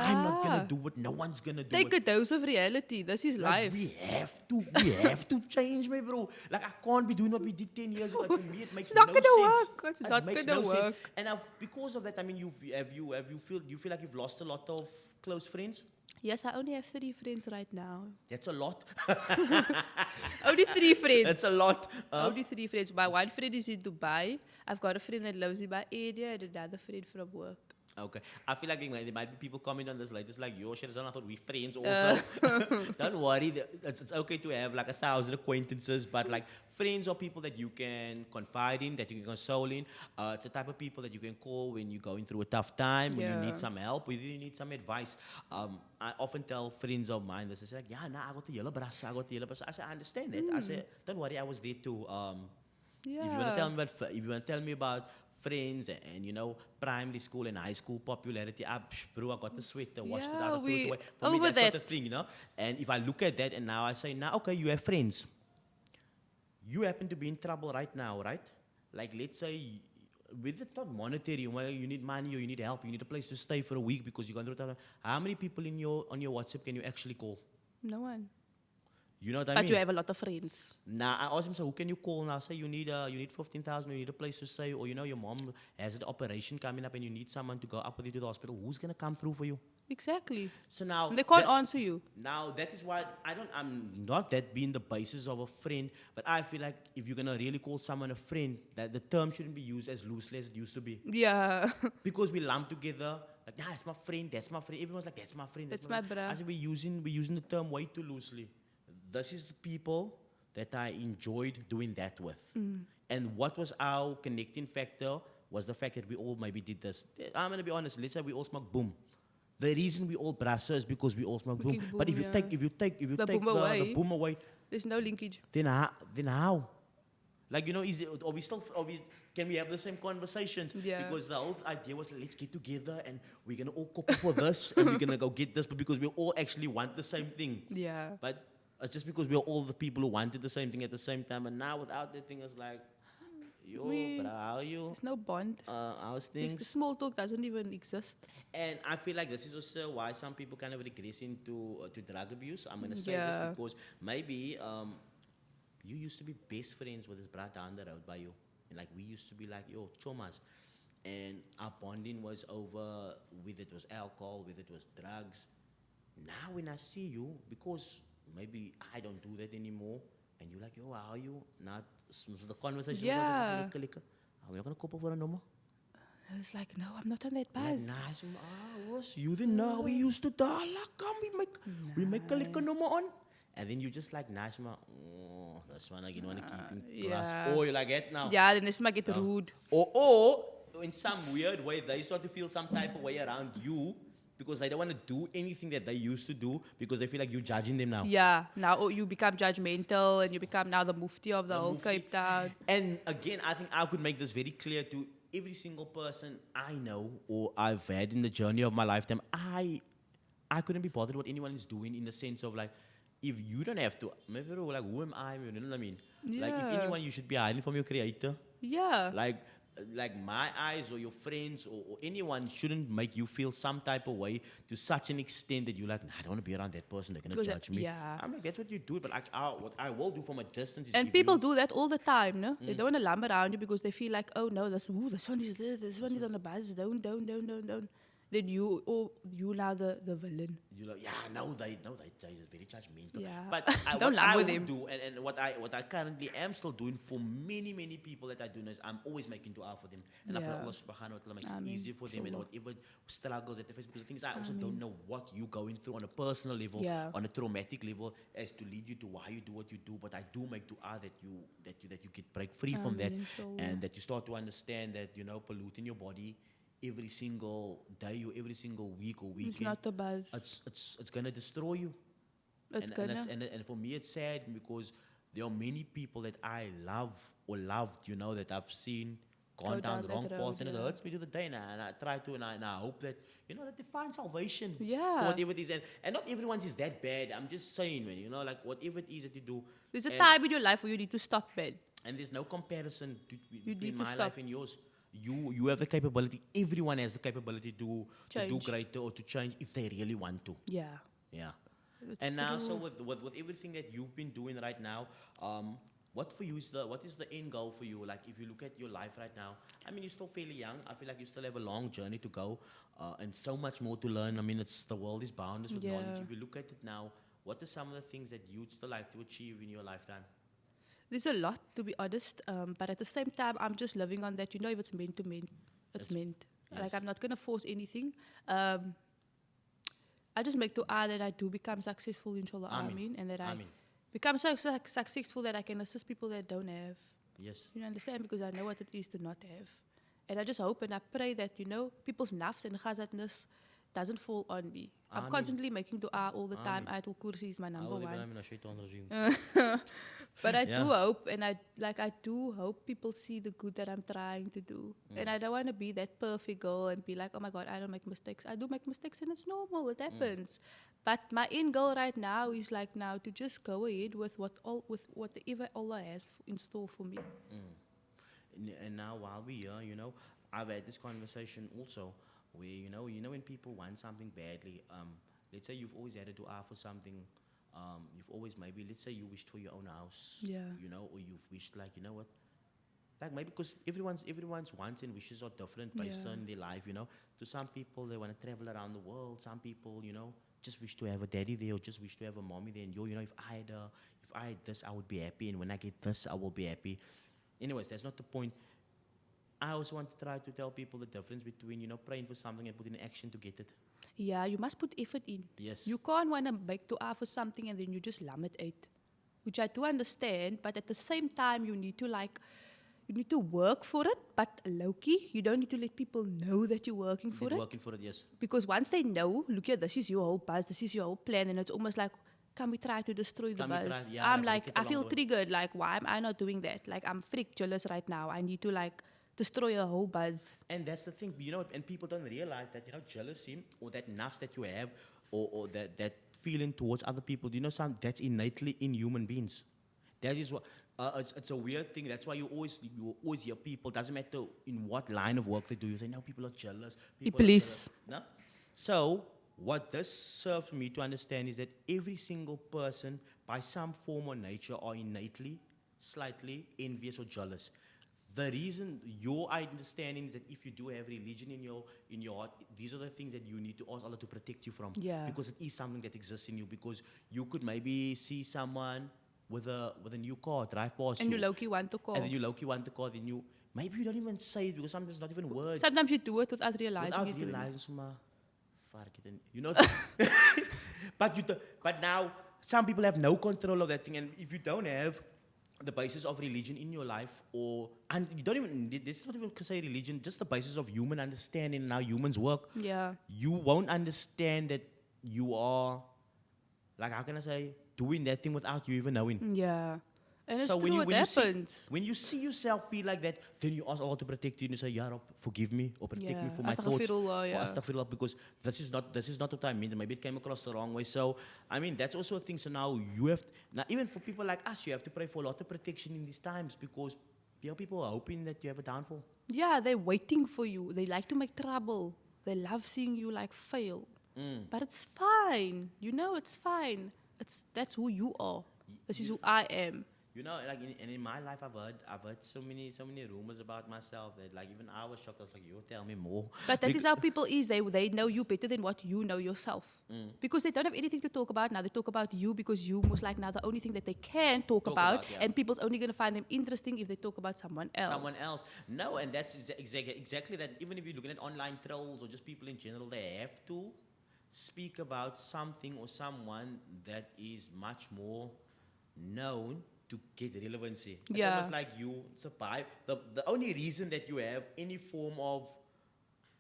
I'm not gonna Yeah. do it, no one's gonna do Take it. a dose of reality. This is Like, life. we have to change, my bro. Like I can't be doing what we did 10 years ago. For me, it makes It's not no gonna sense. work. It's It not makes gonna no sense. work. And because of that, I mean, you feel like you've lost a lot of close friends. Yes, I only have 3 friends right now. That's a lot. Only 3 friends. That's a lot. Only 3 friends. My one friend is in Dubai. I've got a friend that lives in my area and another friend from work. Okay. I feel like there might be people comment on this like this, like, yo, Sherazaan, I thought we friends also. Don't worry. It's okay to have like 1,000 acquaintances, but like friends are people that you can confide in, that you can console in. It's the type of people that you can call when you're going through a tough time, when you Yeah. need some help, when you need some advice. I often tell friends of mine this. They say like, yeah, nah, I got the yellow brass. I say, I understand that. I say, don't worry, I was there too. If you want to tell me about friends and you know primary school and high school popularity, bro, I got the sweater, washed it Yeah, out, I threw it we away. For me, over that's not that. the thing, you know. And if I look at that and now I say, now okay, you have friends. You happen to be in trouble right now, right? Like let's say, with it's not monetary, well, you need money or you need help, you need a place to stay for a week because you're going through time. How many people on your WhatsApp can you actually call? No one. You know what I But mean? you have a lot of friends. Now I asked him, so who can you call now? Say you need 15,000, you need a place to stay, or you know your mom has an operation coming up and you need someone to go up with you to the hospital. Who's gonna come through for you? Exactly. So now And they can't answer you. Now that is why I'm not that being the basis of a friend, but I feel like if you're gonna really call someone a friend, that the term shouldn't be used as loosely as it used to be. Yeah. Because we lump together like, that's my friend, that's my friend. Everyone's like, that's my friend, That's my bruh. I said we're using the term way too loosely. This is the people that I enjoyed doing that with. And what was our connecting factor was the fact that we all maybe did this. I'm gonna be honest, let's say we all smoke boom. The reason we all brassa is because we all smoke boom. Smoking But if boom, you yeah. take The the boom away. boom away, There's no linkage. then how? Like, can we have the same conversations? Yeah. Because the whole idea was, let's get together and we're going to all copy for this and we're going to go get this, but because we all actually want the same thing. Yeah. But it's just because we're all the people who wanted the same thing at the same time, and now without that thing, it's like, but how are you? There's no bond. How's The things? small talk doesn't even exist. And I feel like this is also why some people kind of regress into to drug abuse. I'm going to say Yeah. this because maybe you used to be best friends with this brother down the road by you. And like we used to be like, yo, chomas. And our bonding was over whether it was alcohol, whether it was drugs. Now when I see you, because maybe I don't do that anymore, and you're like, yo, how are you? Not the conversation. Yeah. Was like, are we not going to couple for a number? I was like, no, I'm not on that buzz. Like, nice, was you didn't know we used to die. Like, come, we make a liquor number on. And then you just like, nice, this one I didn't want to keep in class. Yeah. Or you like it now. Yeah, then this might get rude. Or in some weird way, they start to feel some type of way around you because they don't want to do anything that they used to do because they feel like you're judging them now. Yeah, now you become judgmental and you become now the mufti of the whole Mufti. Cape Town. And again, I think I could make this very clear to every single person I know or I've had in the journey of my lifetime. I couldn't be bothered what anyone is doing in the sense of like, if you don't have to, maybe like, who am I? You know what I mean? Like, if Yeah. anyone, you should be hiding from your creator. Yeah. Like my eyes or your friends or anyone shouldn't make you feel some type of way to such an extent that you're like, nah, I don't want to be around that person. They're going to judge me. Yeah. I'm like, that's what you do. But what I will do from a distance is And give people you, do that all the time, no? They don't want to lump around you because they feel like, oh no, this one is there, this one is on the buzz, don't. Then you now the villain. you're like, yeah, no, they very judgmental. Yeah. But Don't what I lump with will them. do, and what I currently am still doing for many people that I do know is I'm always making dua for them, and I pray Yeah. Allah Subhanahu wa Taala makes it Ameen. easier for them, and Inshallah. whatever struggles that they face. Because the thing is, I also don't know what you're going through on a personal level, Yeah. on a traumatic level, as to lead you to why you do what you do. But I do make dua that you get break free from that, Ameen, inshallah. and that you start to understand that polluting your body every single day or every single week or weekend. It's not the buzz. It's gonna destroy you. It's and, gonna. and for me it's sad because there are many people that I love or loved, that I've seen gone Go down the down wrong that path, and road, it yeah. hurts me to the day, and I try to, and I hope that that they find salvation Yeah. for whatever it is, and not everyone's is that bad. I'm just saying, man, like whatever it is that you do, There's a and- time in your life where you need to stop, man. and there's no comparison between need to my stop. life and yours. You have the capability. Everyone has the capability to do Change. greater or to change if they really want to. Yeah. Yeah. It's And now, so true. with everything that you've been doing right now, what is the end goal for you? Like, if you look at your life right now, I mean, you're still fairly young. I feel like you still have a long journey to go, and so much more to learn. I mean, the world is boundless with knowledge. Yeah. If you look at it now, what are some of the things that you'd still like to achieve in your lifetime? There's a lot, to be honest. But at the same time, I'm just living on that. If it's meant to mean, it's meant. yes. Like, I'm not going to force anything. I just make dua that I do become successful, inshallah, Ameen. and that I Ameen. become so successful that I can assist people that don't have. Yes. You understand? Because I know what it is to not have. And I just hope and I pray that, people's nafs and ghazatness doesn't fall on me. I'm Ameen. constantly making dua all the time. Ameen. Ayatul Kursi is my number A'udhu billahi one. minash shaitanir rajeem. But I Yeah. do hope, and I do hope people see the good that I'm trying to do. And I don't want to be that perfect girl and be like, oh my God, I don't make mistakes. I do make mistakes, and it's normal. It happens. But my end goal right now is like now to just go ahead with whatever Allah has in store for me. And now while we're here, I've had this conversation also where, when people want something badly, let's say you've always had to dua for something, you've always let's say you wished for your own house, Yeah. Or you've wished like, what? Like maybe because everyone's wants and wishes are different based Yeah. on their life, To some people, they want to travel around the world. Some people, just wish to have a daddy there or just wish to have a mommy there. And if I had this, I would be happy. And when I get this, I will be happy. Anyways, that's not the point. I also want to try to tell people the difference between, praying for something and putting in action to get it. Yeah, you must put effort in. Yes. You can't want to make dua for something and then you just lam it out. Which I do understand, but at the same time, you need to work for it, but low-key, you don't need to let people know that you're working for it. Working for it, yes. Because once they know, look here, this is your whole buzz, this is your whole plan, and it's almost like, can we try to destroy the Can we buzz? try- yeah, I'm like, like, get I along feel the way. triggered. Like, why am I not doing that? Like, I'm freak jealous right now. I need to like destroy a whole buzz. And that's the thing, and people don't realize that, jealousy or that nafs that you have, or that feeling towards other people, that's innately in human beings. That is what, it's a weird thing. That's why you always hear people, doesn't matter in what line of work they do, you say, no, people are jealous. People are Police. jealous. No? So, what this serves me to understand is that every single person, by some form or nature, are innately, slightly envious or jealous. The reason your understanding is that if you do have religion in your heart, these are the things that you need to ask Allah to protect you from. Yeah. Because it is something that exists in you. Because you could maybe see someone with a new car drive past And you, you low-key want to call. and then you low-key want the car, then maybe you don't even say it because sometimes it's not even words. Sometimes you do it without realizing Without it. realizing, fuck it, but now some people have no control of that thing, and if you don't have the basis of religion in your life, and you don't even, it's not even say religion, just the basis of human understanding and how humans work, Yeah. you won't understand that you are, like, how can I say, doing that thing without you even knowing. Yeah. And it's So true, it happens. when you see yourself feel like that, then you ask Allah to protect you and you say, Ya Rab, forgive me or protect me Yeah. for my thoughts. Astaghfirullah, yeah. Or astaghfirullah, because this is not what I mean. Maybe it came across the wrong way. So, I mean, that's also a thing. So now even for people like us, you have to pray for a lot of protection in these times because people are hoping that you have a downfall. Yeah, they're waiting for you. They like to make trouble. They love seeing you like fail. But it's fine. It's fine. That's who you are. This is who I am. Like in my life, I've heard so many rumors about myself that, like, even I was shocked. I was like, you tell me more. But that is how people is. They know you better than what you know yourself. Because they don't have anything to talk about. Now they talk about you because you most like now the only thing that they can talk about. Yeah. And people's only going to find them interesting if they talk about someone else. Someone else. No, and that's exactly that. Even if you're looking at online trolls or just people in general, they have to speak about something or someone that is much more known to get relevancy. It's Yeah. almost like you survive. The only reason that you have any form of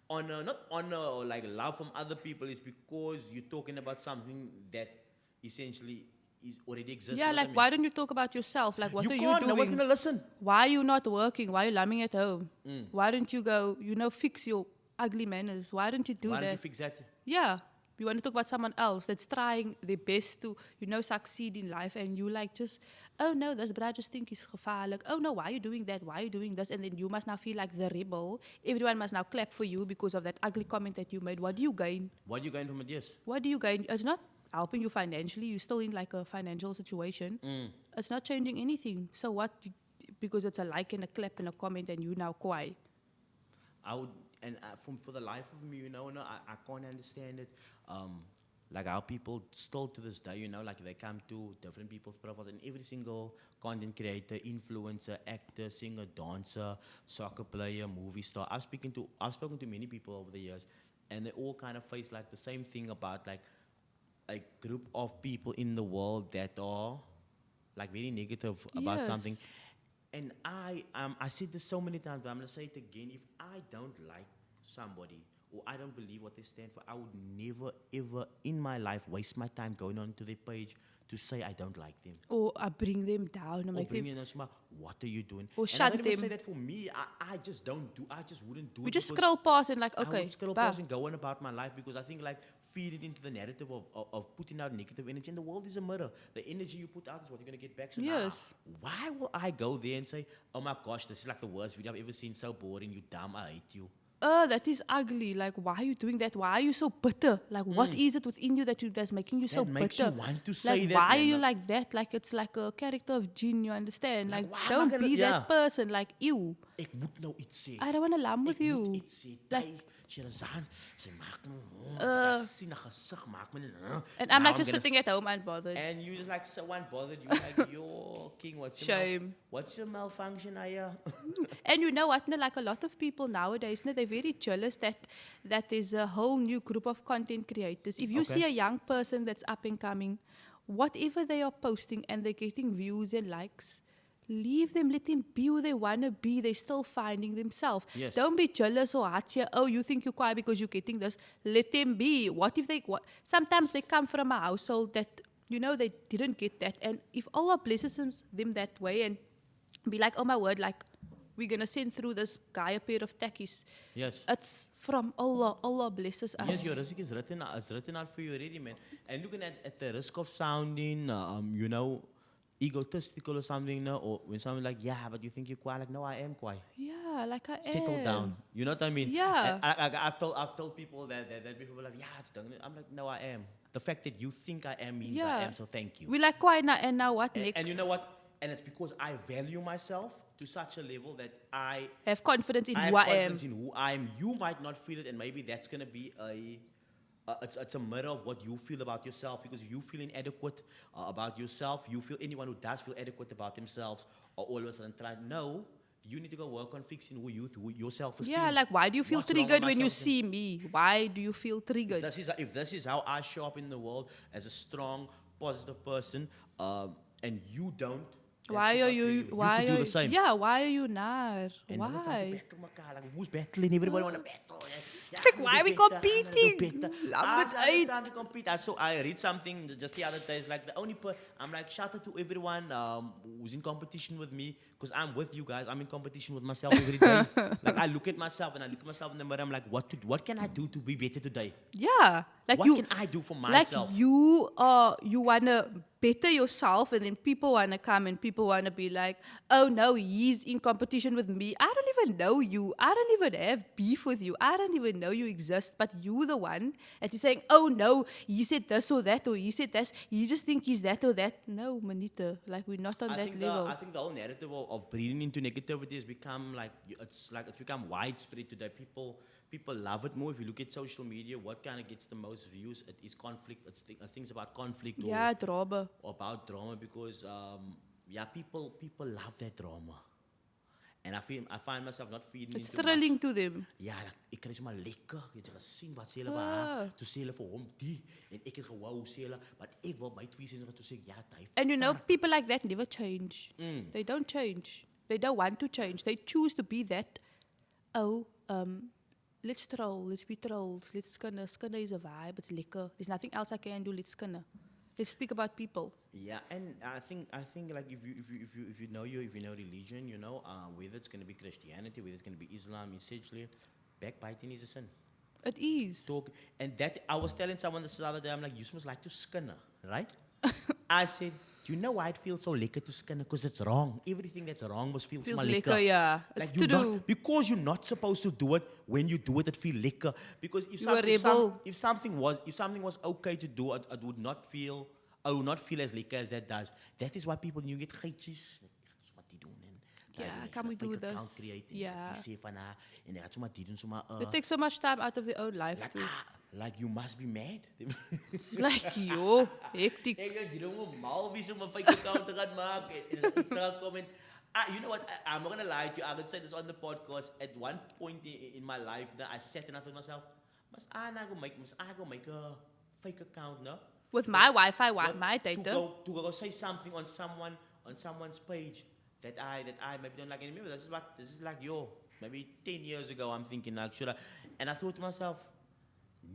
honor, not honor or like love from other people, is because you're talking about something that essentially is already exists. Yeah, You know like what I why mean? don't you talk about yourself? Like what You are can't. you No one's doing? gonna listen. Why are you not working? Why are you lumming at home? Why don't you go, fix your ugly manners? Why don't you do Why that? don't you fix that? Yeah. You want to talk about someone else that's trying their best to, succeed in life. And you like just, oh no, this bruh just think he's gevaarlijk. Oh no, why are you doing that? Why are you doing this? And then you must now feel like the rebel. Everyone must now clap for you because of that ugly comment that you made. What do you gain? What are you going from it? Yes. What do you gain? It's not helping you financially. You're still in like a financial situation. It's not changing anything. So what? Because it's a like and a clap and a comment and you now quiet. I would, and for the life of me, I can't understand it. Like how people still to this day, like they come to different people's profiles, and every single content creator, influencer, actor, singer, dancer, soccer player, movie star. I've spoken to many people over the years, and they all kind of face like the same thing about like a group of people in the world that are like very negative about Yes. something. And I said this so many times, but I'm gonna say it again. If I don't like somebody or I don't believe what they stand for, I would never ever in my life waste my time going onto their page to say I don't like them. Or bring them down and Or make them. bring in them, what are you doing? Or And shut I don't even them. say that for me. I just don't do. I just wouldn't do We it. just because scroll past and like, I okay, would scroll bah. past and go on about my life because I think like feeding into the narrative of putting out negative energy. And the world is a mirror. The energy you put out is what you're going to get back. So now, Yes. why will I go there and say, oh my gosh, this is like the worst video I've ever seen, so boring, you dumb, I hate you. That is ugly. Like, why are you doing that? Why are you so bitter? Like, what is it within you that's making you so That makes bitter? you want to say like, that, why man. are you like that? Like, it's like a character of Jin, you understand? Like, Like, why am I don't gonna- be yeah. that person. Like, you. Ek moet nou iets sê. I don't want to lam with Ek moet you. iets sê. Like- Like, Sherazaan, sy maak my sy na gesig maak my And I'm Now like just gonna sitting at home unbothered. And you just like so unbothered. You like, yo, king, what's your Shame. what's your malfunction, Aya? And you know what? No, like a lot of people nowadays, no, they're very jealous that there's a whole new group of content creators. If you Okay. see a young person that's up and coming, whatever they are posting and they're getting views and likes, leave them, let them be who they want to be. They're still finding themselves. Yes. Don't be jealous or hatia. Oh, you think you're quiet because you're getting this. Let them be. What if sometimes they come from a household that they didn't get that. And if Allah blesses them that way and be like, oh my word, like, we're going to send through this guy a pair of tackies. Yes. It's from Allah. Allah blesses us. Yes, your risk is written out for you already, man. And looking at the risk of sounding, egotistical or something, no? Or when someone's like, yeah, but you think you're quiet, like, no, I am quiet. Yeah, like I am. Settle down. You know what I mean? Yeah. And I've told people that before, like, yeah, I'm like, no, I am. The fact that you think I am means I am, so thank you. We like quiet now, and now what next? And you know what? And it's because I value myself to such a level that I have confidence in I who have I am. confidence in who I am. You might not feel it, and maybe that's going to be it's a mirror of what you feel about yourself. Because if you feel inadequate about yourself, you feel anyone who does feel adequate about themselves, or all of a sudden try, no, you need to go work on fixing who your self-esteem. Yeah, like, why do you feel triggered when you see me? Why do you feel triggered? If this is how I show up in the world as a strong, positive person, and you don't, why are you? Why you could are do the same. Yeah, why are you not? And why? Battle, like, who's battling? Everybody want to battle. Like, why are we competing? Time to compete. I read something just the other day. It's like the only I'm like, shout out to everyone who's in competition with me, because I'm with you guys. I'm in competition with myself every day. Like, I look at myself and I look at myself in the mirror. I'm like, what can I do to be better today? Yeah, like what can I do for myself? Like you wanna better yourself, and then people wanna come and people wanna be like, oh no, he's in competition with me. I don't even know you. I don't even have beef with you. I don't even know you exist. But you the one that is saying, oh no, he said this or that, or he said this. You just think he's that or that. No, Manita, like, we're not on that level. I think the whole narrative of breeding into negativity has become it's become widespread today. People love it more. If you look at social media, what kind of gets the most views? It is conflict. It's things about conflict. Yeah, drama. Or about drama, because people love that drama. And I find myself not feeding it's into thrilling much. to them. Ja, ek kry sommer lekker. Jy gaan sien wat sê hulle by haar. Toe sê hulle vir hom die en ek het gewou sê hulle, maar ek wil my twee sê toe sê ja, hy. And you know, people like that never change. They don't change. They don't want to change. They choose to be that. Let's troll. Let's be trolls. Let's skinner. Skinner is a vibe. It's lekker. There's nothing else I can do. Let's skinner. Let's speak about people. Yeah, and I think like if you know religion, whether it's going to be Christianity, whether it's going to be Islam, essentially, backbiting is a sin. It is. And that I was telling someone this other day, I'm like, you must like to skinner, right? I said, do you know why it feels so lekker to skinner? Because it's wrong. Everything that's wrong must feel feels lekker. Yeah. Like it's to do. Because you're not supposed to do it. When you do it, it feels lekker. Because if something was okay to do, it would not feel as lekker as that does. That is why people, you get geitjes. Can we do this? Yeah. It takes so much time out of their own life. Like you must be mad. Like, yo, hectic. You don't mal wie om 'n fake account te gaan maak en Instagram comment. You know what? I'm not gonna lie to you. I would say this on the podcast. At one point in my life, I sat and I thought to myself, must I go make a fake account, no? With my Wi-Fi, my data. To go say something on someone's page that I maybe don't like. And remember, this is like maybe 10 years ago. I'm thinking like, should I? And I thought to myself,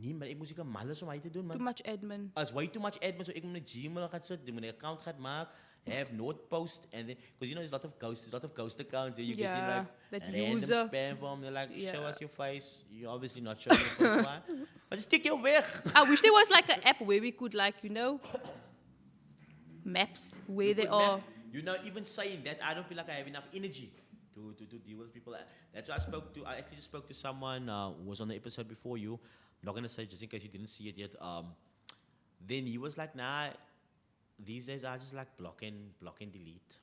nee, maar ek moes ek malus om hy te doen, man. Too much admin. It's way too much admin, so ek moet 'n Gmail gaan sit, ek moet 'n account gaan maak, have note post, and then, because there's a lot of ghost accounts that you get in, like, that random user spam from, they're like, show us your face, you're obviously not showing your face, why? But just take your weg. I wish there was like an app where we could, like, maps where they are. Even saying that, I don't feel like I have enough energy to deal with people. That's why I actually just spoke to someone who was on the episode before you. I'm not going to say, just in case you didn't see it yet. Then he was like, nah, these days I just like block and delete.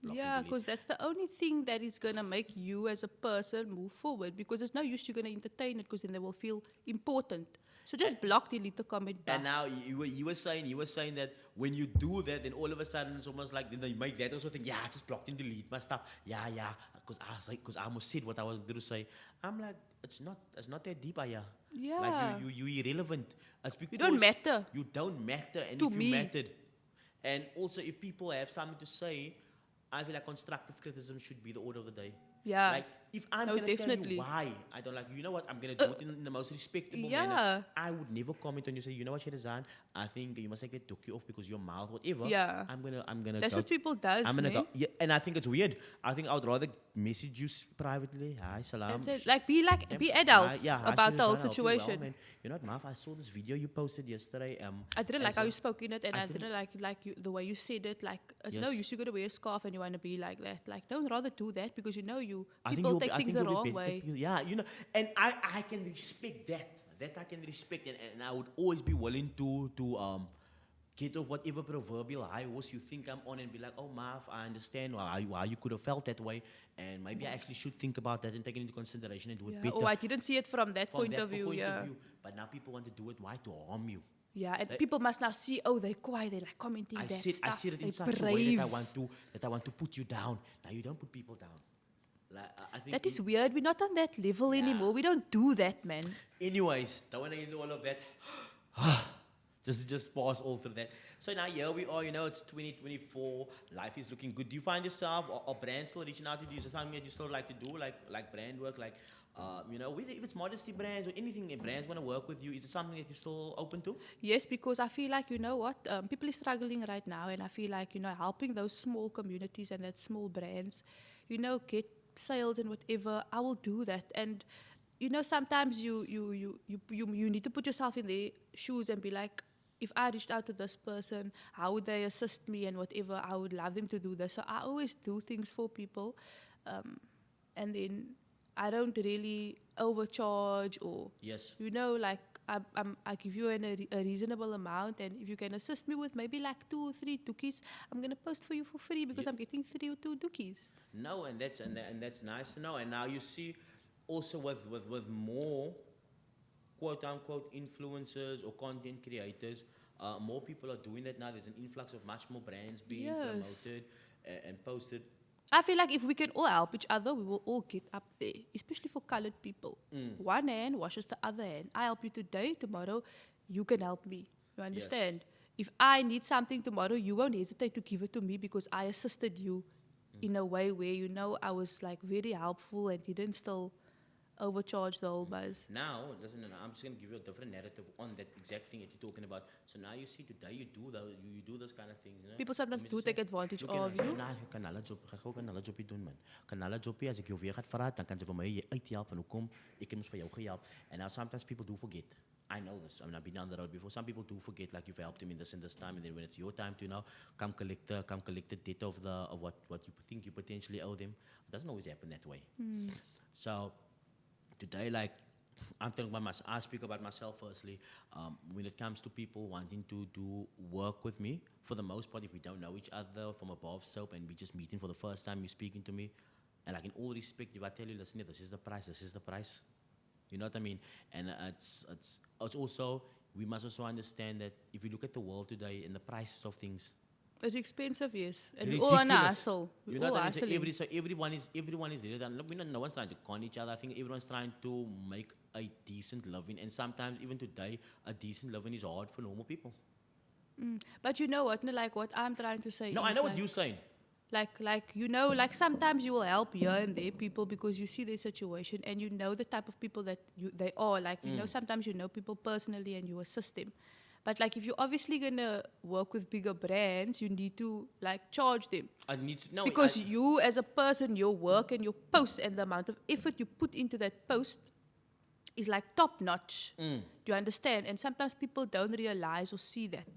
Yeah, because that's the only thing that is going to make you as a person move forward, because there's no use you're going to entertain it, because then they will feel important. So just block, delete the comment back. And now you were saying that when you do that, then all of a sudden it's almost like, then you make that also think, yeah, just block and delete my stuff. Yeah, because I almost said what I was going to say. I'm like, it's not that deep, yeah. Yeah. Like you irrelevant. It's because you don't matter. You don't matter, and to if me. you mattered, and also if people have something to say, I feel like constructive criticism should be the order of the day. Yeah. Like if I'm No, gonna tell definitely. you why I don't like you, you know what? I'm gonna do it in the most respectable yeah. manner. I would never comment on you. Say, you know what, Sherazaan, I think you must take that dokie off because your mouth, whatever. Yeah. I'm gonna That's go. what people does, I'm gonna ne? go. Yeah, and I think it's weird. I think I would rather message you privately. Hi, salam. That's it. Like, be Hi, adults yeah, hi, about the whole Sherazaan, I hope you're well, situation. man. You know what, Marv? I saw this video you posted yesterday. I didn't like as how a- you spoke in it, and I I didn't like you, the way you said it. Like, it's no Yes. use you gotta wear a scarf and you want to be like that. Like, don't rather do that because you know I think people you'll take I things think the you'll be wrong better. way. Yeah, you know, and I can respect that. That I can respect, and I would always be willing to get off whatever proverbial high horse you think I'm on and be like, oh, Marv, I understand why you could have felt that way, and maybe I actually should think about that and take it into consideration and do it Yeah. better Oh, I didn't see it from that from point that of view. point Yeah. of view. But now people want to do it. Why? To harm you. Yeah, and people must now see. Oh, they're quiet. They're like commenting I that said stuff. it in They're such brave. a way that I want to put you down. Now you don't put people down. Like I think That is weird. We're not on that level anymore. We don't do that, man. Anyways, don't want to get into all of that. just pause all through that. So now here we are, you know, it's 2024. Life is looking good. Do you find yourself or brands still reaching out to you? Is it something that you still like to do, like brand work, like you know, whether if it's modesty brands or anything, if brands want to work with you, is it something that you're still open to? Yes, because I feel like, you know what, people are struggling right now, and I feel like, you know, helping those small communities and that small brands, you know, get sales and whatever, I will do that. And, you know, sometimes you need to put yourself in their shoes and be like, if I reached out to this person, how would they assist me and whatever, I would love them to do this. So I always do things for people. And then I don't really overcharge or, Yes. you know, like I give you a reasonable amount, and if you can assist me with maybe like 2 or 3 dookies, I'm gonna post for you for free because I'm getting 3 or 2 dookies. No, and that's nice to know. And now you see, also with more quote unquote influencers or content creators, more people are doing that now. There's an influx of much more brands being Yes. promoted and posted. I feel like if we can all help each other, we will all get up there, especially for colored people. One hand washes the other hand. I help you today, tomorrow you can help me. You understand? If I need something tomorrow, you won't hesitate to give it to me because I assisted you in a way where, you know, I was like very helpful and didn't still overcharge the whole buzz. Now, I'm just gonna give you a different narrative on that exact thing that you're talking about. So now you see today you do those kind of things, you know? People sometimes Let me do just take say, advantage look, of you. Nou, jy kan hulle job, gaan gou kan hulle jobbie doen man. Kan hulle jobbie as ek jou weer gaan vra, dan kan sy vir my uithelp en hoekom ek het mos vir jou gehelp. And now sometimes people do forget. I know this. I mean, I've been down the road before. Some people do forget, like you've helped him in this and this time, and then when it's your time to, you know, come collect the debt of what you think you potentially owe them. It doesn't always happen that way. So today, like, I'm talking about myself. I speak about myself firstly. When it comes to people wanting to do work with me, for the most part, if we don't know each other from above soap and we just meeting for the first time, you're speaking to me, and like in all respect, if I tell you, listen, this is the price. You know what I mean? And it's also, we must also understand that if you look at the world today and the prices of things, It's expensive, yes. And we all on a ridiculous. hustle. You We know all what I mean? hustling. So everyone is there. Look, no one's trying to con each other. I think everyone's trying to make a decent living, and sometimes even today, a decent living is hard for normal people. But you know what? No, like what I'm trying to say No, is I know like, what you're saying. like you know, like sometimes you will help here and there people because you see their situation and you know the type of people that they are. Like, you know, sometimes you know people personally and you assist them. But like if you're obviously gonna work with bigger brands, you need to like charge them. I need to know Because you as a person, your work and your post and the amount of effort you put into that post is like top notch. Do you understand? And sometimes people don't realize or see that.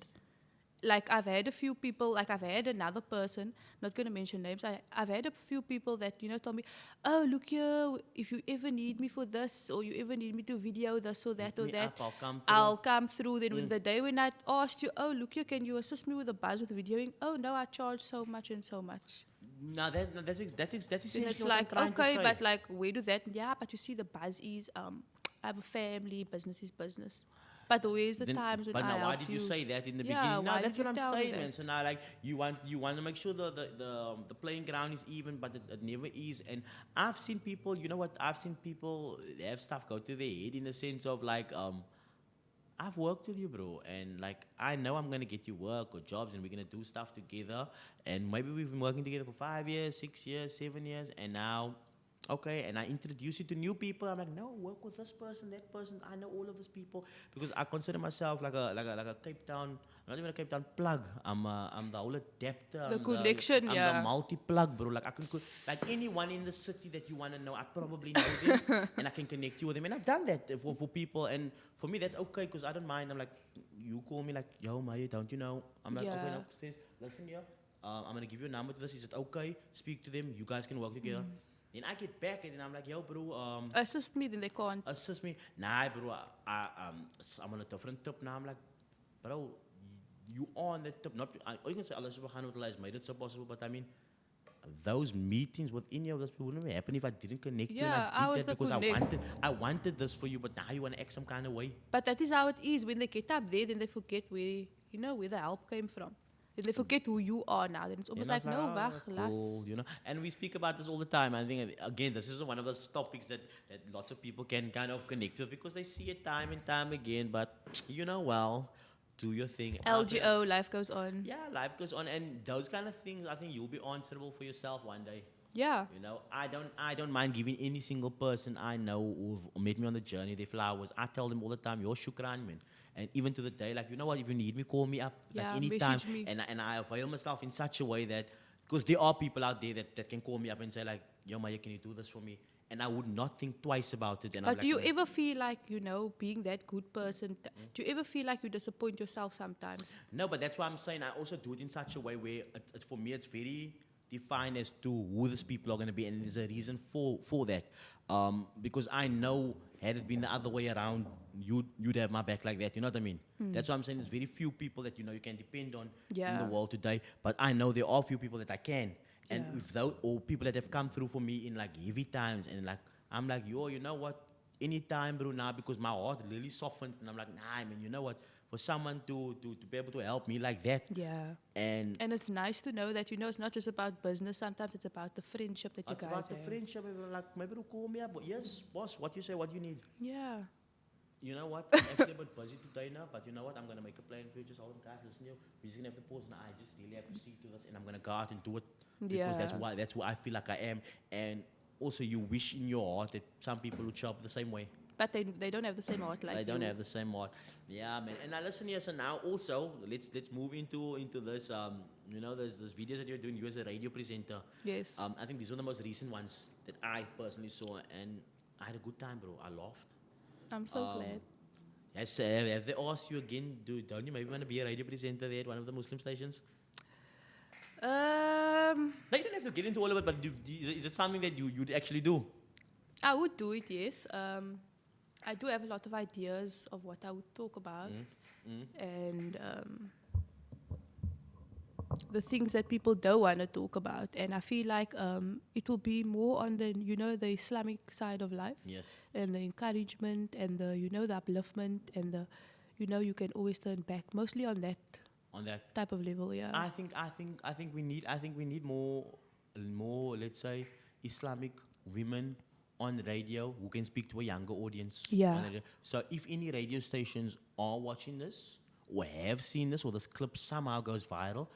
Like I've had a few people, like I've had another person, not going to mention names, I've had a few people that, you know, told me, oh, look here, if you ever need me for this or you ever need me to video this or that Hit or me that, up, I'll come through. I'll come through. Then when the day when I asked you, oh, look here, can you assist me with the buzz with videoing? Oh, no, I charge so much and so much. Now that's essentially And it's what like, I'm trying to okay, say. but like, where do that? Yeah, but you see, the buzz is, I have a family, business is business. But where's the Then- times when but I now, why helped did you say that in the Yeah, beginning? why Now that's did what you I'm tell me saying, man. that? So now, like, you want to make sure the playing ground is even, but it never is. And I've seen people, you know what? I've seen people have stuff go to their head in the sense of like, I've worked with you, bro, and like I know I'm gonna get you work or jobs, and we're gonna do stuff together. And maybe we've been working together for 5 years, 6 years, 7 years, and now okay, and I introduce you to new people. I'm like, no, work with this person, that person. I know all of these people because I consider myself like a Cape Town, not even a Cape Town plug. I'm the whole adapter. The connection, I'm yeah. the multi-plug, bro. Like I can like anyone in the city that you want to know, I probably know them, and I can connect you with them. And I've done that for people, and for me that's okay because I don't mind. I'm like, you call me like, yo, Maya, don't you know? I'm like, okay, Yeah. no, sis, listen here. I'm gonna give you a number to this. Is it okay? Speak to them. You guys can work together. Then I get back and then I'm like, yo, bro, Assist me, then they can't. assist me. Nah, bro, I'm on a different tip now. I'm like, bro, you on the tip. Not, you can say Allah subhanahu wa ta'ala has made it so possible, but I mean, those meetings with any of those people wouldn't happen if I didn't connect you. And Yeah, I I was did that the because connect. I wanted this for you, but now you want to act some kind of way. But that is how it is. When they get up there, then they forget where, where the help came from. Then they forget who you are now. Then it's almost And I like, was no, like, wacht, oh, las. cool, you know. And we speak about this all the time. I think again, this is one of those topics that lots of people can kind of connect with because they see it time and time again. But well, do your thing. LGO, life goes on. Yeah, life goes on, and those kind of things. I think you'll be answerable for yourself one day. Yeah. You know, I don't mind giving any single person I know who've met me on the journey their flowers. I tell them all the time, you're shukran, man. And even to the day, like, you know what, if you need me, call me up, Yeah, like anytime. message me. And I avail myself in such a way that, because there are people out there that can call me up and say like, yo, Maya, can you do this for me? And I would not think twice about it. And I'm But like, do you ever feel like, being that good person, do you ever feel like you disappoint yourself sometimes? No, but that's why I'm saying I also do it in such a way where, for me, it's very defined as to who these people are going to be, and there's a reason for that. Because I know, had it been the other way around, you'd have my back like that. You know what I mean? That's why I'm saying there's very few people that you can depend on in Yeah. the world today. But I know there are few people that I can, and Yeah. if those or people that have come through for me in like heavy times, and like I'm like, yo, you know what? Anytime, bro, now because my heart really softened, and I'm like, nah, I mean, you know what? For someone to be able to help me like that, Yeah. and And it's nice to know that, it's not just about business. Sometimes it's about the friendship that you guys about the have. friendship, like maybe they'll call me up. But yes, boss, what you say, what you need. Yeah. You know what? I'm actually a bit busy today now, but you know what? I'm gonna make a plan for you. Just hold on, guys. Listen, we're just gonna have to pause now. I just really have to see to this, and I'm gonna go out and do it because Yeah. that's who I feel like I am. And also, you wish in your heart that some people would show up the same way. But they don't have the same heart like They don't you. have the same heart. Yeah, man. And now listen here. So now also let's move into this. There's videos that you're doing. You as a radio presenter. Yes. I think these are the most recent ones that I personally saw, and I had a good time, bro. I laughed. I'm so glad. Yes, have they asked you again? Don't you maybe want to be a radio presenter there at one of the Muslim stations? No, you don't have to get into all of it, but is it something that you'd actually do? I would do it, yes. I do have a lot of ideas of what I would talk about. And the things that people don't want to talk about. And I feel like it will be more on the, the Islamic side of life. Yes. And the encouragement and the, the upliftment and the, you can always turn back. Mostly on that On that, type of level, yeah. I think we need more, let's say, Islamic women on radio who can speak to a younger audience. Yeah. on radio. So if any radio stations are watching this or have seen this or this clip somehow goes viral,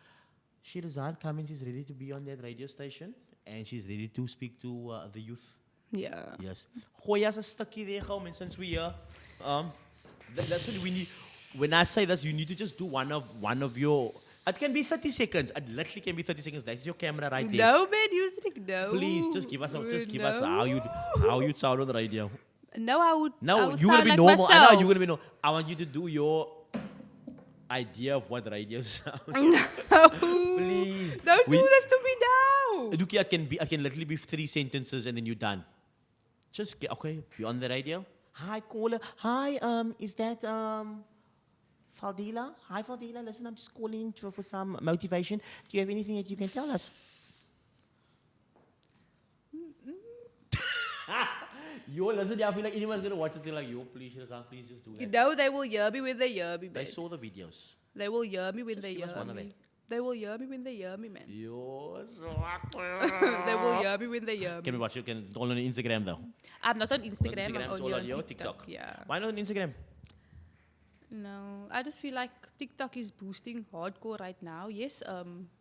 Sherazaan Cummings is ready to be on that radio station and she's ready to speak to the youth. Yeah. Yes. Gooi as 'n stukkie there gou, and since we here, that's what we need. When I say this, you need to just do one of your. It can be 30 seconds. It literally can be 30 seconds. That's your camera right there. No, man, Yusrik, no. Please, just give us No. how you'd sound on the radio. No, I would. No, I would you're gonna sound be like normal. I myself. know you're gonna be normal. I want you to do your idea of what radio sounds. Please. Don't do this to me now. Duki, I can literally be 3 sentences and then you're done. Just get okay. You're on the radio. Hi, caller. Hi, is that Faldila? Hi, Faldila. Listen, I'm just calling for some motivation. Do you have anything that you can tell us? Yo, listen, I feel like anyone's gonna watch this. They're like, yo, please, Sherazaan, please just do that. No, they will hear me when they hear me, They man. saw the videos. They will hear me when Just they give us hear one of me. it. They will hear me when they hear me, man. Yo, They will hear me when they hear Can we me. watch it? Can it's all on Instagram though? I'm not on Not Instagram. I'm it's only all on your TikTok. TikTok. Yeah. Why not on Instagram? No, I just feel like TikTok is boosting hardcore right now. Yes,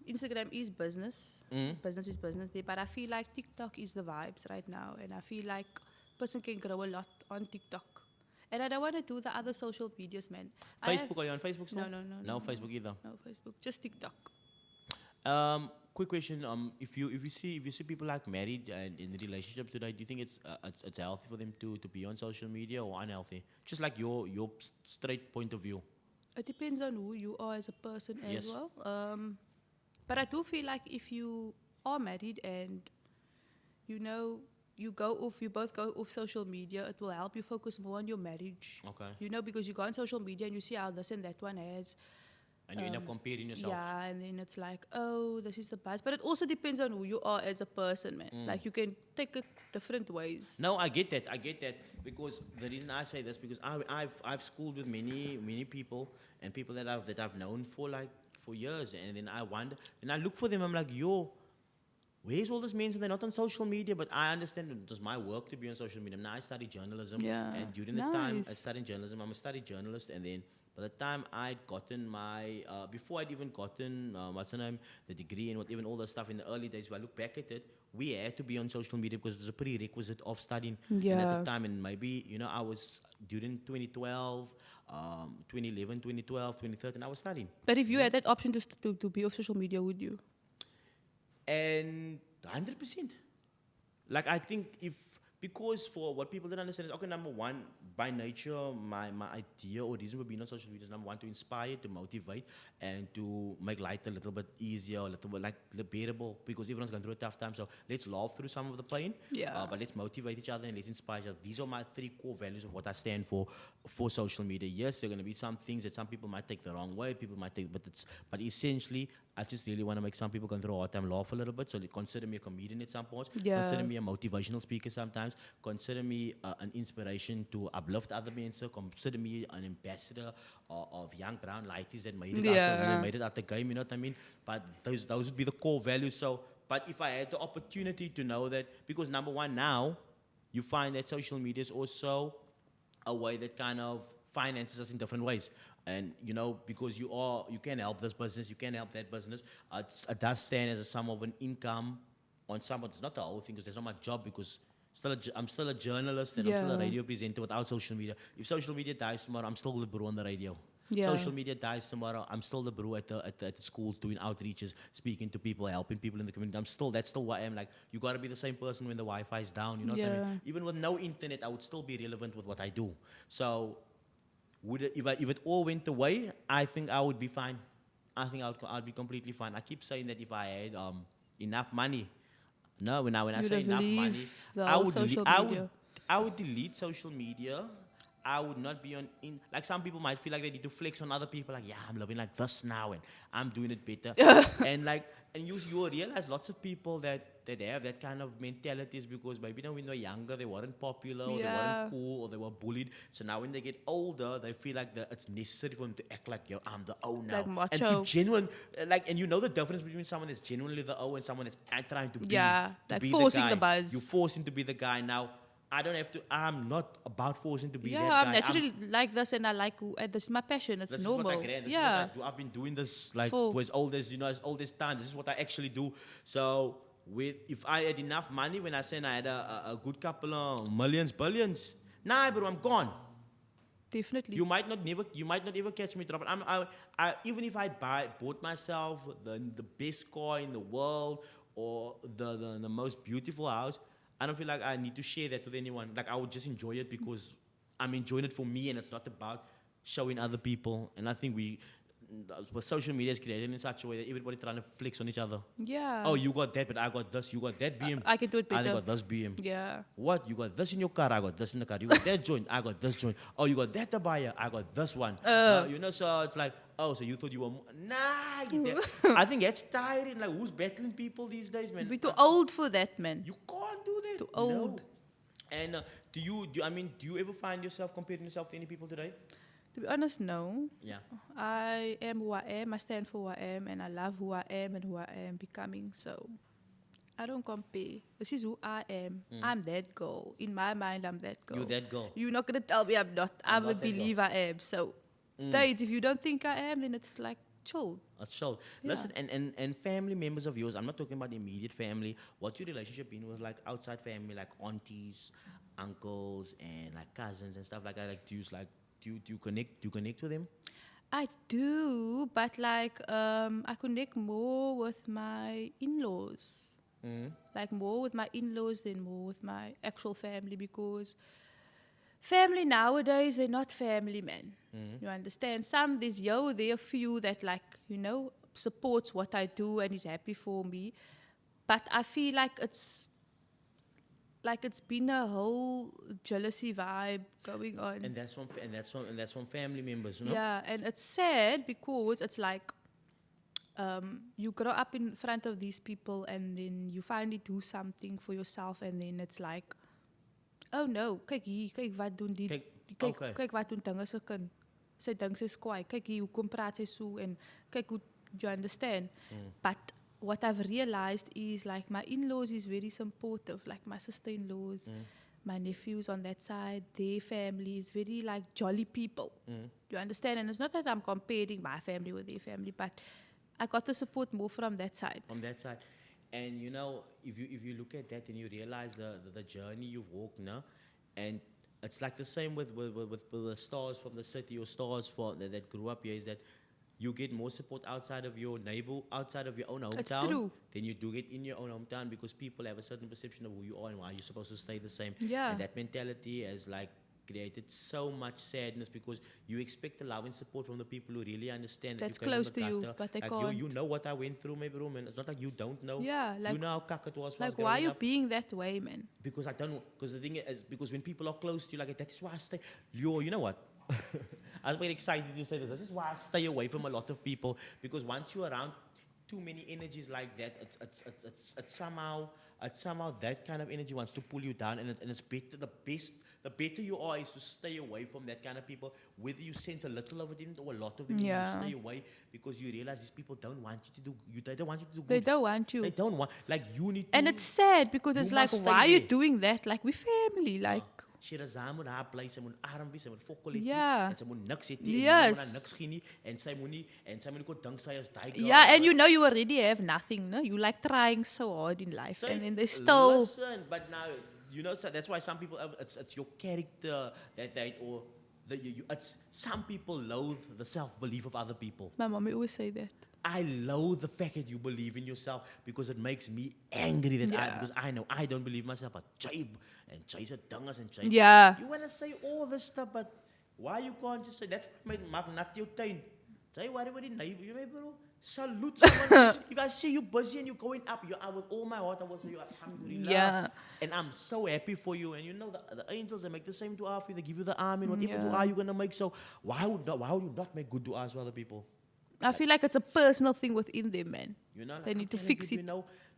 Instagram is business. Business is business there, but I feel like TikTok is the vibes right now, and I feel like person can grow a lot on TikTok. And I don't want to do the other social medias, man. Facebook, are you on Facebook still? No, No Facebook either. no Facebook, just TikTok. Quick question. If you see people like married and in relationships today, do you think it's healthy for them to be on social media or unhealthy? Just like your straight point of view. It depends on who you are as a person as Yes. well. But I do feel like if you are married and you both go off social media, it will help you focus more on your marriage. Okay. Because you go on social media and you see how this and that one has. And you end up comparing yourself. Yeah, and then it's like, oh, this is the best. But it also depends on who you are as a person, man. Like you can take it different ways. No, I get that. Because the reason I say this because I've schooled with many people and people that I've known for years, and then I wonder, and I look for them. I'm like, yo, where's all this means? And they're not on social media, but I understand it was my work to be on social media. Now I studied journalism, Yeah, and during the time I nice. studied journalism, I'm a study journalist, and then by the time I'd gotten my, before I'd even gotten, the degree and whatever, and all that stuff in the early days, if I look back at it, we had to be on social media because it was a prerequisite of studying. And at Yeah. the time, and maybe, I was, during 2012, 2011, 2012, 2013, I was studying. But if you had that option to be off social media, would you? And 100%. Like, I think because for what people don't understand is, okay, number one, by nature, my idea or reason for being on social media is number one, to inspire, to motivate, and to make life a little bit easier, a little bit like bearable, because everyone's going through a tough time. So let's laugh through some of the pain, Yeah. but let's motivate each other and let's inspire each other. These are my 3 core values of what I stand for social media. Yes, there are going to be some things that some people might take the wrong way, people might take, but essentially, I just really want to make some people go through a hard time laugh a little bit. So they consider me a comedian at some points. Yeah. Consider me a motivational speaker sometimes. Consider me an inspiration to uplift other men. So consider me an ambassador of young brown lighties that made it out the game. You know what I mean? But those would be the core values. So, but if I had the opportunity to know that, because number one now, you find that social media is also a way that kind of finances us in different ways. And, because you can help this business, you can help that business. It does stand as a sum of an income on someone. It's not the whole thing because there's not my job because I'm still a journalist and I'm still a Yeah. radio presenter without social media. If social media dies tomorrow, I'm still the bro on the radio. Yeah. Social media dies tomorrow, I'm still the bro at the schools doing outreaches, speaking to people, helping people in the community. That's still what I am. Like, you got to be the same person when the Wi-Fi is down. You know what I mean? Even with no internet, I would still be relevant with what I do. So, if it all went away, I think I would be fine. I think I'd be completely fine. I keep saying that if I had enough money, when I You'd say have enough money, leave the whole social media. I would delete social media. I would not be like some people might feel like they need to flex on other people. Like, yeah, I'm living like this now and I'm doing it better. and you will realize lots of people that have that kind of mentalities because maybe when they were younger, they weren't popular or they weren't cool or they were bullied. So now when they get older, they feel like it's necessary for them to act like, yo, I'm the O now. Like macho. And be genuine. And you know the difference between someone that's genuinely the O and someone that's trying to be, Yeah, to like be forcing the guy. the buzz. You're forcing to be the guy now. I'm not about forcing to be that Yeah, guy. I'm naturally like this, and I like this is my passion. It's This normal. is what I grant. This Yeah. is what I do. I've been doing this for as old as time. This is what I actually do. So if I had enough money, when I said I had a good couple of millions, billions, nah, bro, I'm gone. Definitely. You might not ever catch me dropping. Even if I bought myself the best car in the world or the most beautiful house, I don't feel like I need to share that with anyone. Like, I would just enjoy it because I'm enjoying it for me and it's not about showing other people. And I think but social media is created in such a way that everybody trying to flex on each other. Yeah. Oh, you got that, but I got this. You got that BM. I can do it better. I got this BM. Yeah. What? You got this in your car, I got this in the car. You got that joint, I got this joint. Oh, you got that to buy, I got this one. So it's like, oh, so you thought you were I think that's tiring. Like, who's battling people these days, man? We're too old for that, man. You can't do that. Too old. No. And do you ever find yourself comparing yourself to any people today? To be honest, no. Yeah. I am who I am. I stand for who I am, and I love who I am and who I am becoming. So I don't compare. This is who I am. I'm that girl. In my mind, I'm that girl. You're that girl. You're not gonna tell me I'm not. I I'm would not that believe I am. So States, if you don't think I am, then it's like chill. That's chill. Yeah. Listen, and family members of yours, I'm not talking about immediate family. What's your relationship been with like outside family, like aunties, uncles, and like cousins and stuff like that? Like, do you connect with them? I do, but like I connect more with my in-laws. Like more with my in-laws than more with my actual family, because family nowadays, they're not family, man. You understand? There are few that like, supports what I do and is happy for me. But I feel like it's been a whole jealousy vibe going on. And that's from family members, you know? Yeah, and it's sad because it's like you grow up in front of these people and then you finally do something for yourself and then it's like, oh no, kyk wat doen die, Okay. kyk wat doen dinge se kind. Sy dink sy's kwaai. Kyk hier, hoekom praat sy so en kyk hoe, you understand. But what I've realized is like my in-laws is very supportive, like my sister-in-laws, my nephews on that side, their family is very like jolly people. You understand? And it's not that I'm comparing my family with their family, but I got the support more from that side. From that side. And if you look at that and you realize the journey you've walked now, and it's like the same with the stars from the city or stars that grew up here, is that you get more support outside of your outside of your own hometown than you do get in your own hometown, because people have a certain perception of who you are and why you're supposed to stay the same. Yeah. And that mentality has like created so much sadness, because you expect the love and support from the people who really understand That's that you came close from the to you, gutter. but they like can't. You know what I went through, maybe, room, and it's not like you don't know. Yeah, like, you know how cuck it was. Like, why are you being that way, man? Because I don't know. Because the thing is, because when people are close to you, like that is why I stay. You know what? I was very excited to say this. This is why I stay away from a lot of people, because once you're around too many energies like that, it's somehow that kind of energy wants to pull you down, and it's better. The better you are is to stay away from that kind of people. Whether you sense a little of it or a lot of them, you stay away, because you realize these people don't want you to do. They don't want you to do good. They don't want you. They don't want, like, you need to. And it's sad because it's like, must why are stay you there. doing that? Like, we family, like. Sherazaan moet haar bly, sy moet arm wees, sy moet fokol hê, Yeah. en sy moet niks hê nie, Yes. en sy moet haar niks gee nie, en sy moet nie kon dink sy is daai girl. Yeah, and you already have nothing, no? You like trying so hard in life, So and then they still. listen, but now so that's why some people have, it's your character or it's some people loathe the self-belief of other people. My mommy always say that. I loathe the fact that you believe in yourself, because it makes me angry because I know I don't believe myself. But Jay se dinges and Jay. Yeah. You want to say all this stuff, but why you can't just say that's my not your time. Jay, whatever in neighbor, you bro. Salute someone. If I see you busy and you're going up, with all my heart I will say you alhamdulillah. Yeah. And I'm so happy for you. And the angels, they make the same dua for you. They give you the arm and whatever dua you're gonna make. So why would you not make good duas for other people? I feel like it's a personal thing within them, man. Like, They need to fix it.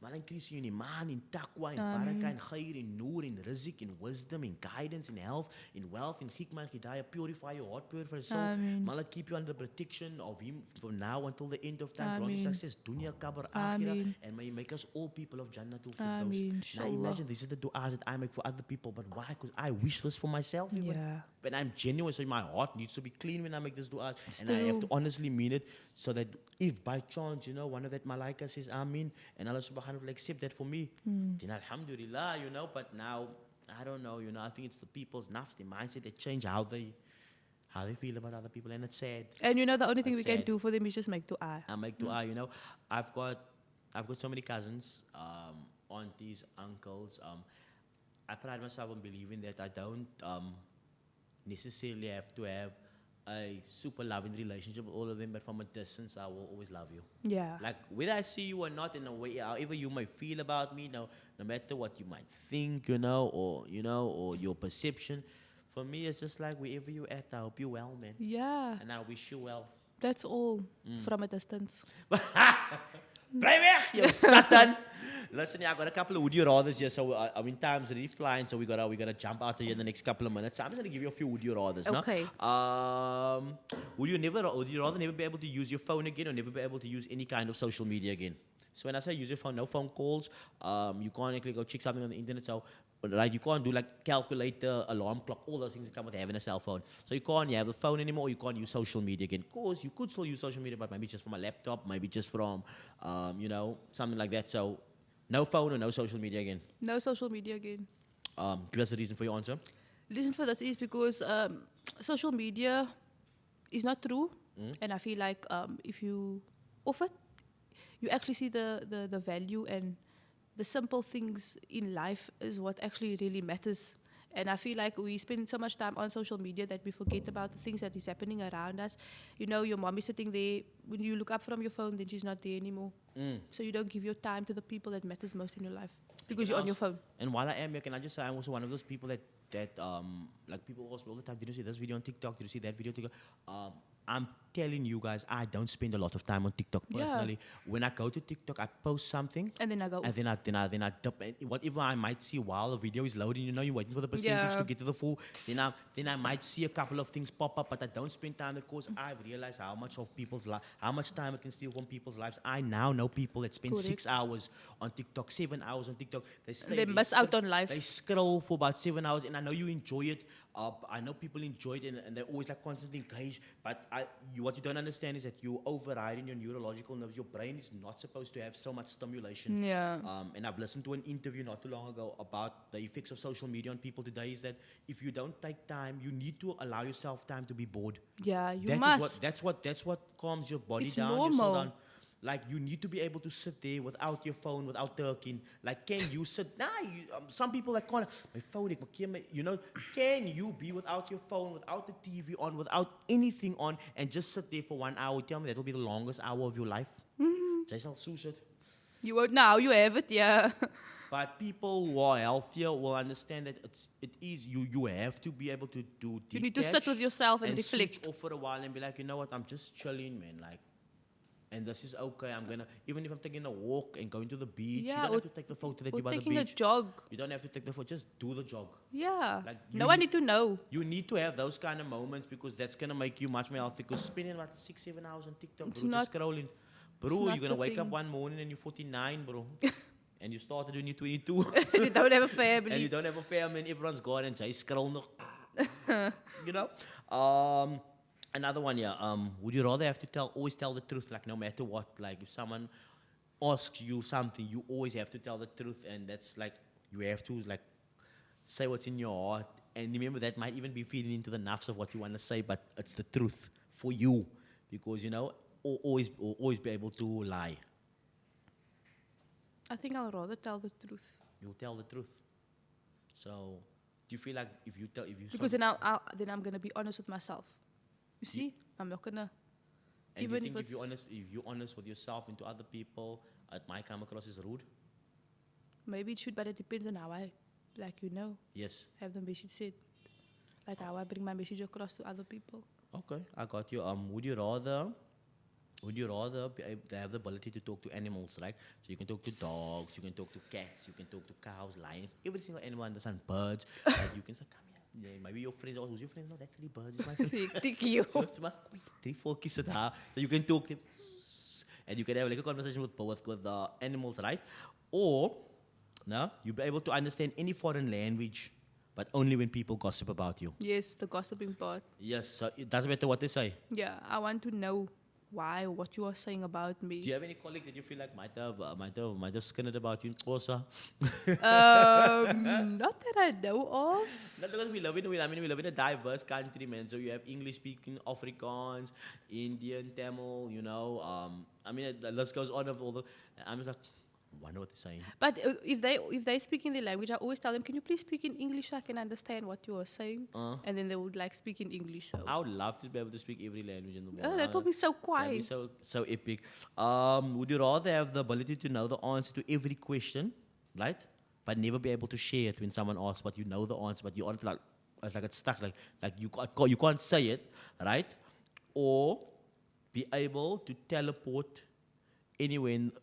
Man, increase you in iman, in taqwa, in barakah, in khair, in noor, in rizq, in wisdom, in guidance, in health, in wealth, in hikmah, in hidayah. Purify your heart, purify your soul. Man, keep you under the protection of Him from now until the end of time. Grant you success, dunya, qabr, akhirah. And may you make us all people of Jannatul Firdaus. Now imagine, this is the du'as that I make for other people. But why? Because I wish this for myself. Yeah. But I'm genuine, so my heart needs to be clean when I make this du'as. And I have to honestly mean it, so that if by chance, one of that malaika says Ameen, and Allah subhanahu wa ta'ala will accept that for me, then alhamdulillah, but now, I don't know, I think it's the people's nafs, the mindset, that change how they feel about other people, and it's sad. And the only thing we can sad. do for them is just make dua. I make dua, I've got so many cousins, aunties, uncles, I pride myself on believing that I don't necessarily have to have a super loving relationship with all of them, but from a distance, I will always love you. Yeah. Like, whether I see you or not, in a way, however you might feel about me, no matter what you might think, or your perception, for me, it's just like, wherever you at, I hope you're well, man. Yeah. And I wish you well. That's all from a distance. Bly weg, you Satan! Listen, I got a couple of would you rathers here, so time's really flying, so we gotta jump out of here in the next couple of minutes. So I'm just gonna give you a few would you rathers. Okay. Would you rather never be able to use your phone again, or never be able to use any kind of social media again? So when I say use your phone, no phone calls. You can't actually go check something on the internet. So right, you can't do like calculator, alarm clock, all those things that come with having a cell phone. So you can't have the phone anymore. You can't use social media again. Of course, you could still use social media, but maybe just from a laptop, maybe just from, something like that. So no phone or no social media again. No social media again. Give us the reason for your answer. Reason for this is because social media is not true, and I feel like if you offer, you actually see the value and the simple things in life is what actually really matters. And I feel like we spend so much time on social media that we forget about the things that is happening around us. You know, your mom is sitting there. When you look up from your phone, then she's not there anymore. So you don't give your time to the people that matters most in your life because you're on your phone. And while I am here, can I just say I'm also one of those people that like people ask me all the time, did you see this video on TikTok? Did you see that video on TikTok? I'm telling you guys, I don't spend a lot of time on TikTok personally. When I go to TikTok, I post something. And then I go. And then I dip. And whatever I might see while the video is loading, you're waiting for the percentage to get to the full. Then I might see a couple of things pop up, but I don't spend time because I've realized how much time it can steal from people's lives. I now know people that spend 6 hours on TikTok, 7 hours on TikTok. They miss out on life. They scroll for about 7 hours, and I know you enjoy it. I know people enjoy it, and they're always like constantly engaged. But what you don't understand is that you're overriding your neurological nerves. Your brain is not supposed to have so much stimulation. Yeah. And I've listened to an interview not too long ago about the effects of social media on people today. Is that if you don't take time, you need to allow yourself time to be bored. Yeah, you That must. That's what calms your body It's down. Your normal. soul down. Like, you need to be able to sit there without your phone, without talking. Like, can you sit? Some people like, my phone, can you be without your phone, without the TV on, without anything on, and just sit there for 1 hour? Tell me that'll be the longest hour of your life. Jaisal Susut. You won't now, you have it, yeah. But people who are healthier will understand that you have to be able to do. You need to sit with yourself and switch reflect. off for a while and be like, you know what, I'm just chilling, man. Like, and this is okay. Even if I'm taking a walk and going to the beach, you don't have to take the photo that or you're by the taking a beach. jog. You don't have to take the photo. Just do the jog. Yeah. Like, no one need to know. You need to have those kind of moments because that's going to make you much more healthy. Because spending about 6-7 hours on TikTok, It's bro, not- just scrolling. Bro, not you're going to the wake up thing. one morning and you're 49, bro. And you started when you're 22. You don't have a And family. you don't have a family and everyone's gone and just scroll nog. You know? Another one, would you rather have to always tell the truth, like no matter what? Like if someone asks you something, you always have to tell the truth, and that's like you have to like say what's in your heart. And remember, that might even be feeding into the nafs of what you want to say, but it's the truth for you, because always be able to lie. I think I'll rather tell the truth. You'll tell the truth. So, do you feel like if you Because then I'm gonna be honest with myself. You see, I'm not gonna. and even you think if if you're honest with yourself and to other people, it might come across as rude? Maybe it should, but it depends on how I, Yes. have the message said. Like how I bring my message across to other people. Okay, I got you. Would you rather be able to have the ability to talk to animals, right? So you can talk to dogs, you can talk to cats, you can talk to cows, lions, every single animal under the sun, birds. Like you can say, come here. Yeah, maybe your friends, who's your friends? No, that's 3 birds. It's my friend. Thank you. So it's my 3, 4 kids at her. So you can talk to them. And you can have like a conversation with animals, right? Or, no, you'll be able to understand any foreign language, but only when people gossip about you. Yes, the gossiping part. Yes, so it doesn't matter what they say. Yeah, I want to know why, what you are saying about me. Do you have any colleagues that you feel like might have skinned about you also? Not that I know of. Not because we live in a diverse country, man. So you have English speaking, Afrikaans, Indian, Tamil, the list goes on of all the. I'm just like, I wonder what they're saying. But if they speak in their language, I always tell them, can you please speak in English so I can understand what you are saying? And then they would like speak in English. So I would love to be able to speak every language in the world. oh, that will be so That'd be quiet. so epic. Would you rather have the ability to know the answer to every question, right? But never be able to share it when someone asks, but you know the answer, but you aren't like it's stuck, like you can't say it, right? Or be able to teleport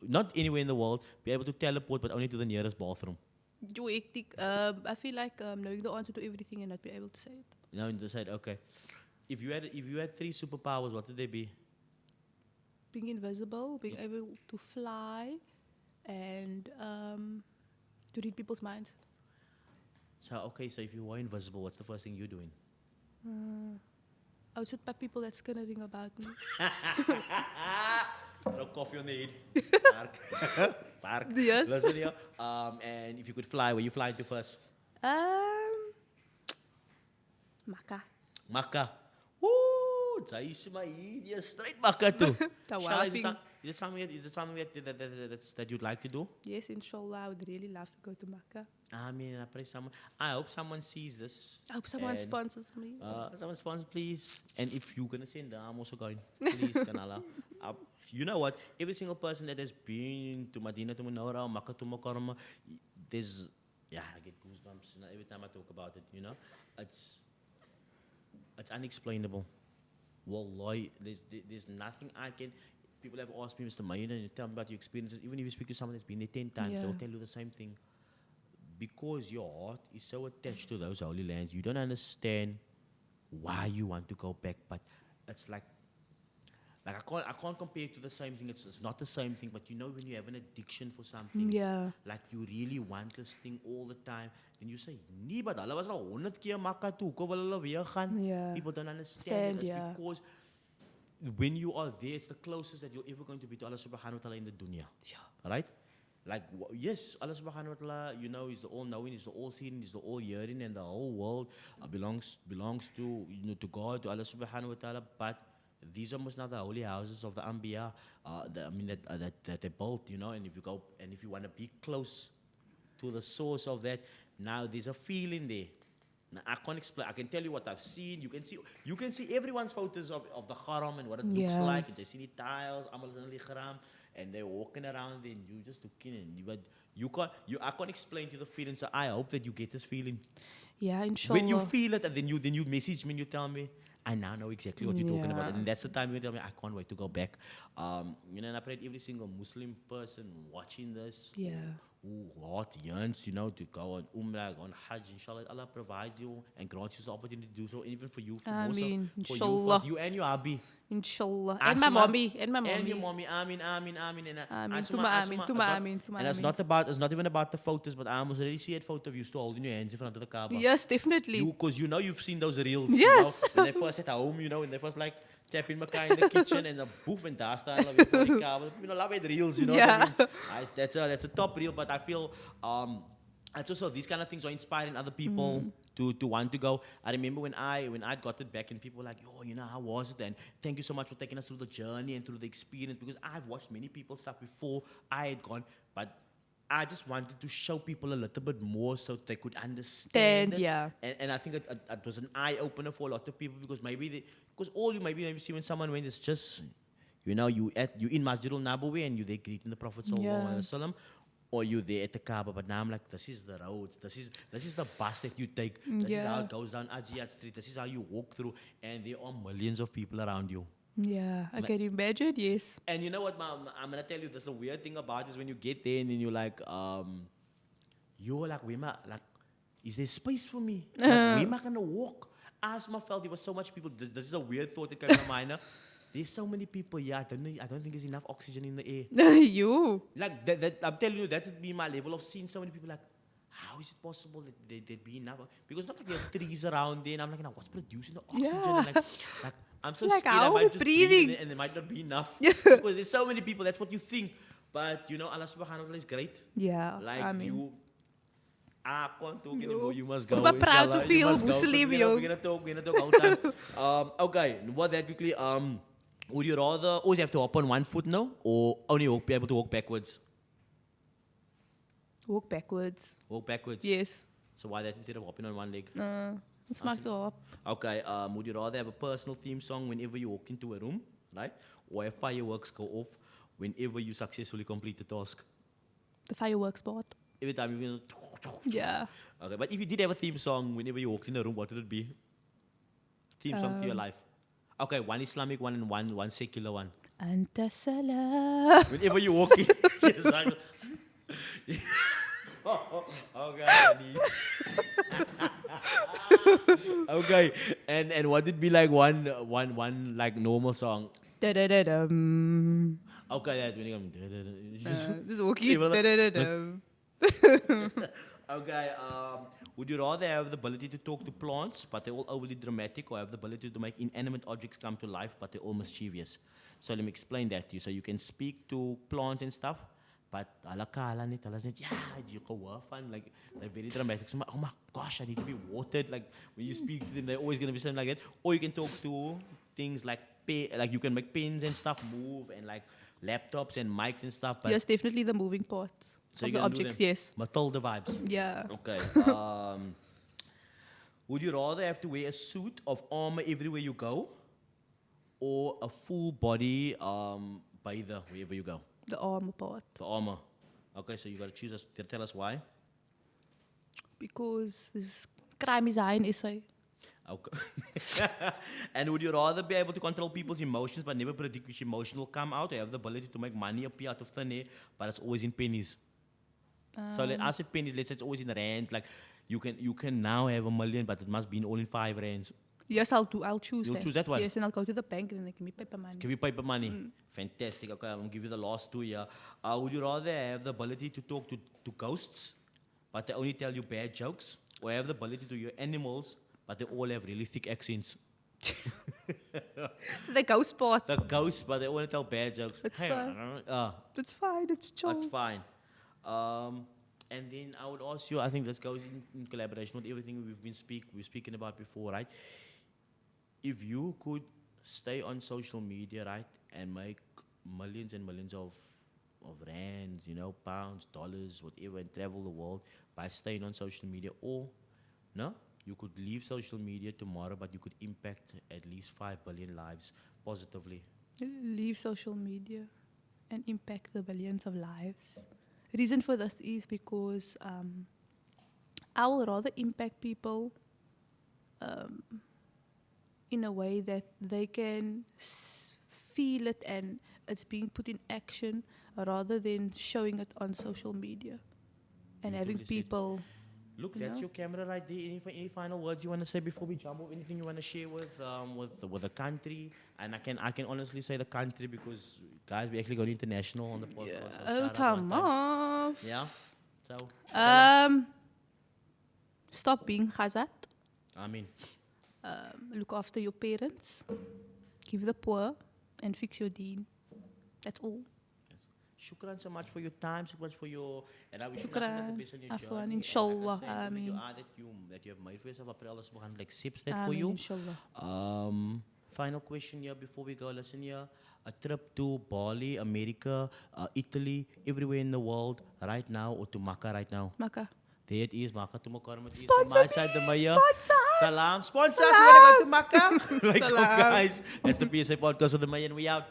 not anywhere in the world, be able to teleport, but only to the nearest bathroom. I feel like knowing the answer to everything and not be able to say it. And just said, okay, if you had 3 superpowers, what would they be? Being invisible, being able to fly, and to read people's minds. So, okay, so if you were invisible, what's the first thing you're doing? I would sit by people that's ring about me. Throw coffee on the head. Park. Park. Yes. Listen here. And if you could fly, where you flying to first? Makkah. Makkah. Woo! Jy is my idea. Straight Makkah too. Inshallah, is it something that you'd like to do? Yes, inshallah, I would really love to go to Makkah. I mean, I hope someone sees this. I hope someone and, sponsors me. Someone sponsor, please. And if you're gonna send, I'm also going. Please, Kanala. You know what? Every single person that has been to Medina to Munawwara, Makkah to Mukarramah, there's, I get goosebumps every time I talk about it. You know, it's unexplainable. Wallahi, there's nothing I can. People have asked me, Mr. Mayuna, and you tell me about your experiences. Even if you speak to someone that's been there 10 times, they'll tell you the same thing. Because your heart is so attached to those holy lands, you don't understand why you want to go back. But it's like I can't compare it to the same thing. It's not the same thing. But you know when you have an addiction for something, like you really want this thing all the time, then you say, nee, but hulle was al 100 keer Makkah toe, hoekom wil hulle weer gaan? People don't understand it. It's because when you are there, it's the closest that you're ever going to be to Allah subhanahu wa ta'ala in the dunya. Right? Like, yes, Allah subhanahu wa ta'ala, you know, is the all-knowing, is the all-seeing, is the all-hearing, and the whole world belongs to, to God, to Allah subhanahu wa ta'ala, but these are most not the holy houses of the Anbiya, that they built, you know, and if you want to be close to the source of that, now there's a feeling there. Now, I can't explain. I can tell you what I've seen. You can see everyone's photos of the haram and what it looks like. And they see the tiles, amal haram, and they're walking around there, and you just looking. But I can't explain to you the feeling. So I hope that you get this feeling. Yeah, inshallah. When you feel it, and then you message me and you tell me, I now know exactly what you're talking about. And that's the time you tell me, I can't wait to go back. And I pray that every single Muslim person watching this, who heart yearns, to go on Umrah, on Hajj, inshallah, Allah provides you and grants you the opportunity to do so, even for you, for Ameen, inshallah. For you and your hubby. Inshallah. And my mommy. And your mommy. Ameen. Ameen. And it's not even about the photos, but I almost already see a photo of you still holding your hands in front of the Kaaba. Yes, definitely. Because you've seen those reels. Yes. When they first at home, when they first like tapping my car in the kitchen and the boof and da style of it, love it reels, what I mean? That's a top reel, but I feel it's also these kind of things are inspiring other people to want to go. I remember when I got it back and people were like, how was it? And thank you so much for taking us through the journey and through the experience, because I've watched many people's stuff before I had gone, but I just wanted to show people a little bit more so they could understand it. And I think it was an eye-opener for a lot of people, because because all you maybe see when someone went is just, you in Masjid al-Nabawi and you're there greeting the Prophet sallallahu alaihi wasallam, or you there at the Kaaba. But now I'm like, this is the road, this is the bus that you take, this is how it goes down Ajiyat Street, this is how you walk through, and there are millions of people around you. Yeah, I can imagine, yes. And you know what, Mom? I'm going to tell you, there's a weird thing about this when you get there and then you're like, Wema, is there space for me? Where am I going to walk? Asma felt there was so much people. This is a weird thought that came to mind. There's so many people, I don't think there's enough oxygen in the air. You. Like, that, I'm telling you, that would be my level of seeing so many people like, how is it possible that there'd be enough? Because it's not like there are trees around there, and I'm like, what's producing the oxygen? And like, I'm so scared I might just breathe and there might not be enough. Because there's so many people, that's what you think. But, Allah subhanahu wa ta'ala is great. Yeah, like I mean. I can't talk anymore, you must go. Super proud to feel Muslim, yo. We're gonna talk all the time. Okay, what that quickly, would you rather always have to hop on one foot now, or only be able to walk backwards? Walk backwards. Walk backwards? Yes. So why that instead of hopping on one leg? It's not to hop. Okay, would you rather have a personal theme song whenever you walk into a room, right? Or have fireworks go off whenever you successfully complete the task? The fireworks part. Every time you Yeah. Okay, but if you did have a theme song whenever you walked in a room, what would it be? Theme song to your life. Okay, one Islamic one and one secular one. Anta salam. Whenever you walk in, okay, and what would be like one like normal song? Da da da dum. Okay, that's when you come. Just walking. Even like- Da-da-da-da. Okay, would you rather have the ability to talk to plants, but they're all overly dramatic, or have the ability to make inanimate objects come to life, but they're all mischievous? So let me explain that to you. So you can speak to plants and stuff, but yeah, you go work fun, like they're very dramatic. So, oh my gosh, I need to be watered. Like when you speak to them, they're always gonna be something like that. Or you can talk to things like like you can make pens and stuff move, and like laptops and mics and stuff. But Yes, definitely the moving parts so of you're the gonna do objects. them. Yes. Matilda vibes. Yeah. Okay. Would you rather have to wear a suit of armor everywhere you go, or a full body bather wherever you go? The armor part. The armor. Okay, so you gotta choose us. Tell us why. Because this crime is high in SA. Okay. And would you rather be able to control people's emotions but never predict which emotion will come out, or have the ability to make money appear out of thin air, but it's always in pennies? So I said pennies. Let's say it's always in rands. Like you can now have $1 million, but it must be in all in 5 rands. Yes, I'll choose You'll that. choose that one? Yes, and I'll go to the bank and they give me paper money. Give you paper money. Fantastic. Okay, I'm gonna give you the last 2 here. Would you rather have the ability to talk to ghosts, but they only tell you bad jokes, or have the ability to hear animals, but they all have really thick accents? The ghost part. The ghosts, but they only tell bad jokes. That's fine. That's fine. It's chill. That's fine. And then I would ask you, I think this goes in collaboration with everything we're speaking about before, right? If you could stay on social media, right, and make millions and millions of rands, pounds, dollars, whatever, and travel the world by staying on social media, or no, you could leave social media tomorrow, but you could impact at least 5 billion lives positively. Leave social media and impact the billions of lives. Reason for this is because I will rather impact people in a way that they can feel it and it's being put in action, rather than showing it on social media and having Beautifully said. people. Look, You that's know? your camera right there. Any final words you want to say before we jump off? Anything you want to share with the country? And I can honestly say the country because guys, we actually going international on the podcast. So Oh, shout out come one time. off. Yeah. So. Stop being khazat. I mean, Look after your parents. Give the poor and fix your deen. That's all. shukran so much for your time, so much for your, and I wish you nothing but the best on your Afwan, journey. inshallah, And like I say, the ameen. dua that you have made for yourself, I pray Allah subhanahu wa ta'ala accepts that for Ameen, you. inshallah. Final question here before we go. Listen here. A trip to Bali, America, Italy, everywhere in the world right now, or to Makkah right now? Makkah. There it is, Makkah to Makkah. From Sponsor my me, side, the mayor. sponsor us. Salam. Sponsor us. We want to go to Makkah. Like, Salam. guys, that's the PSA podcast with the mayor, and we out.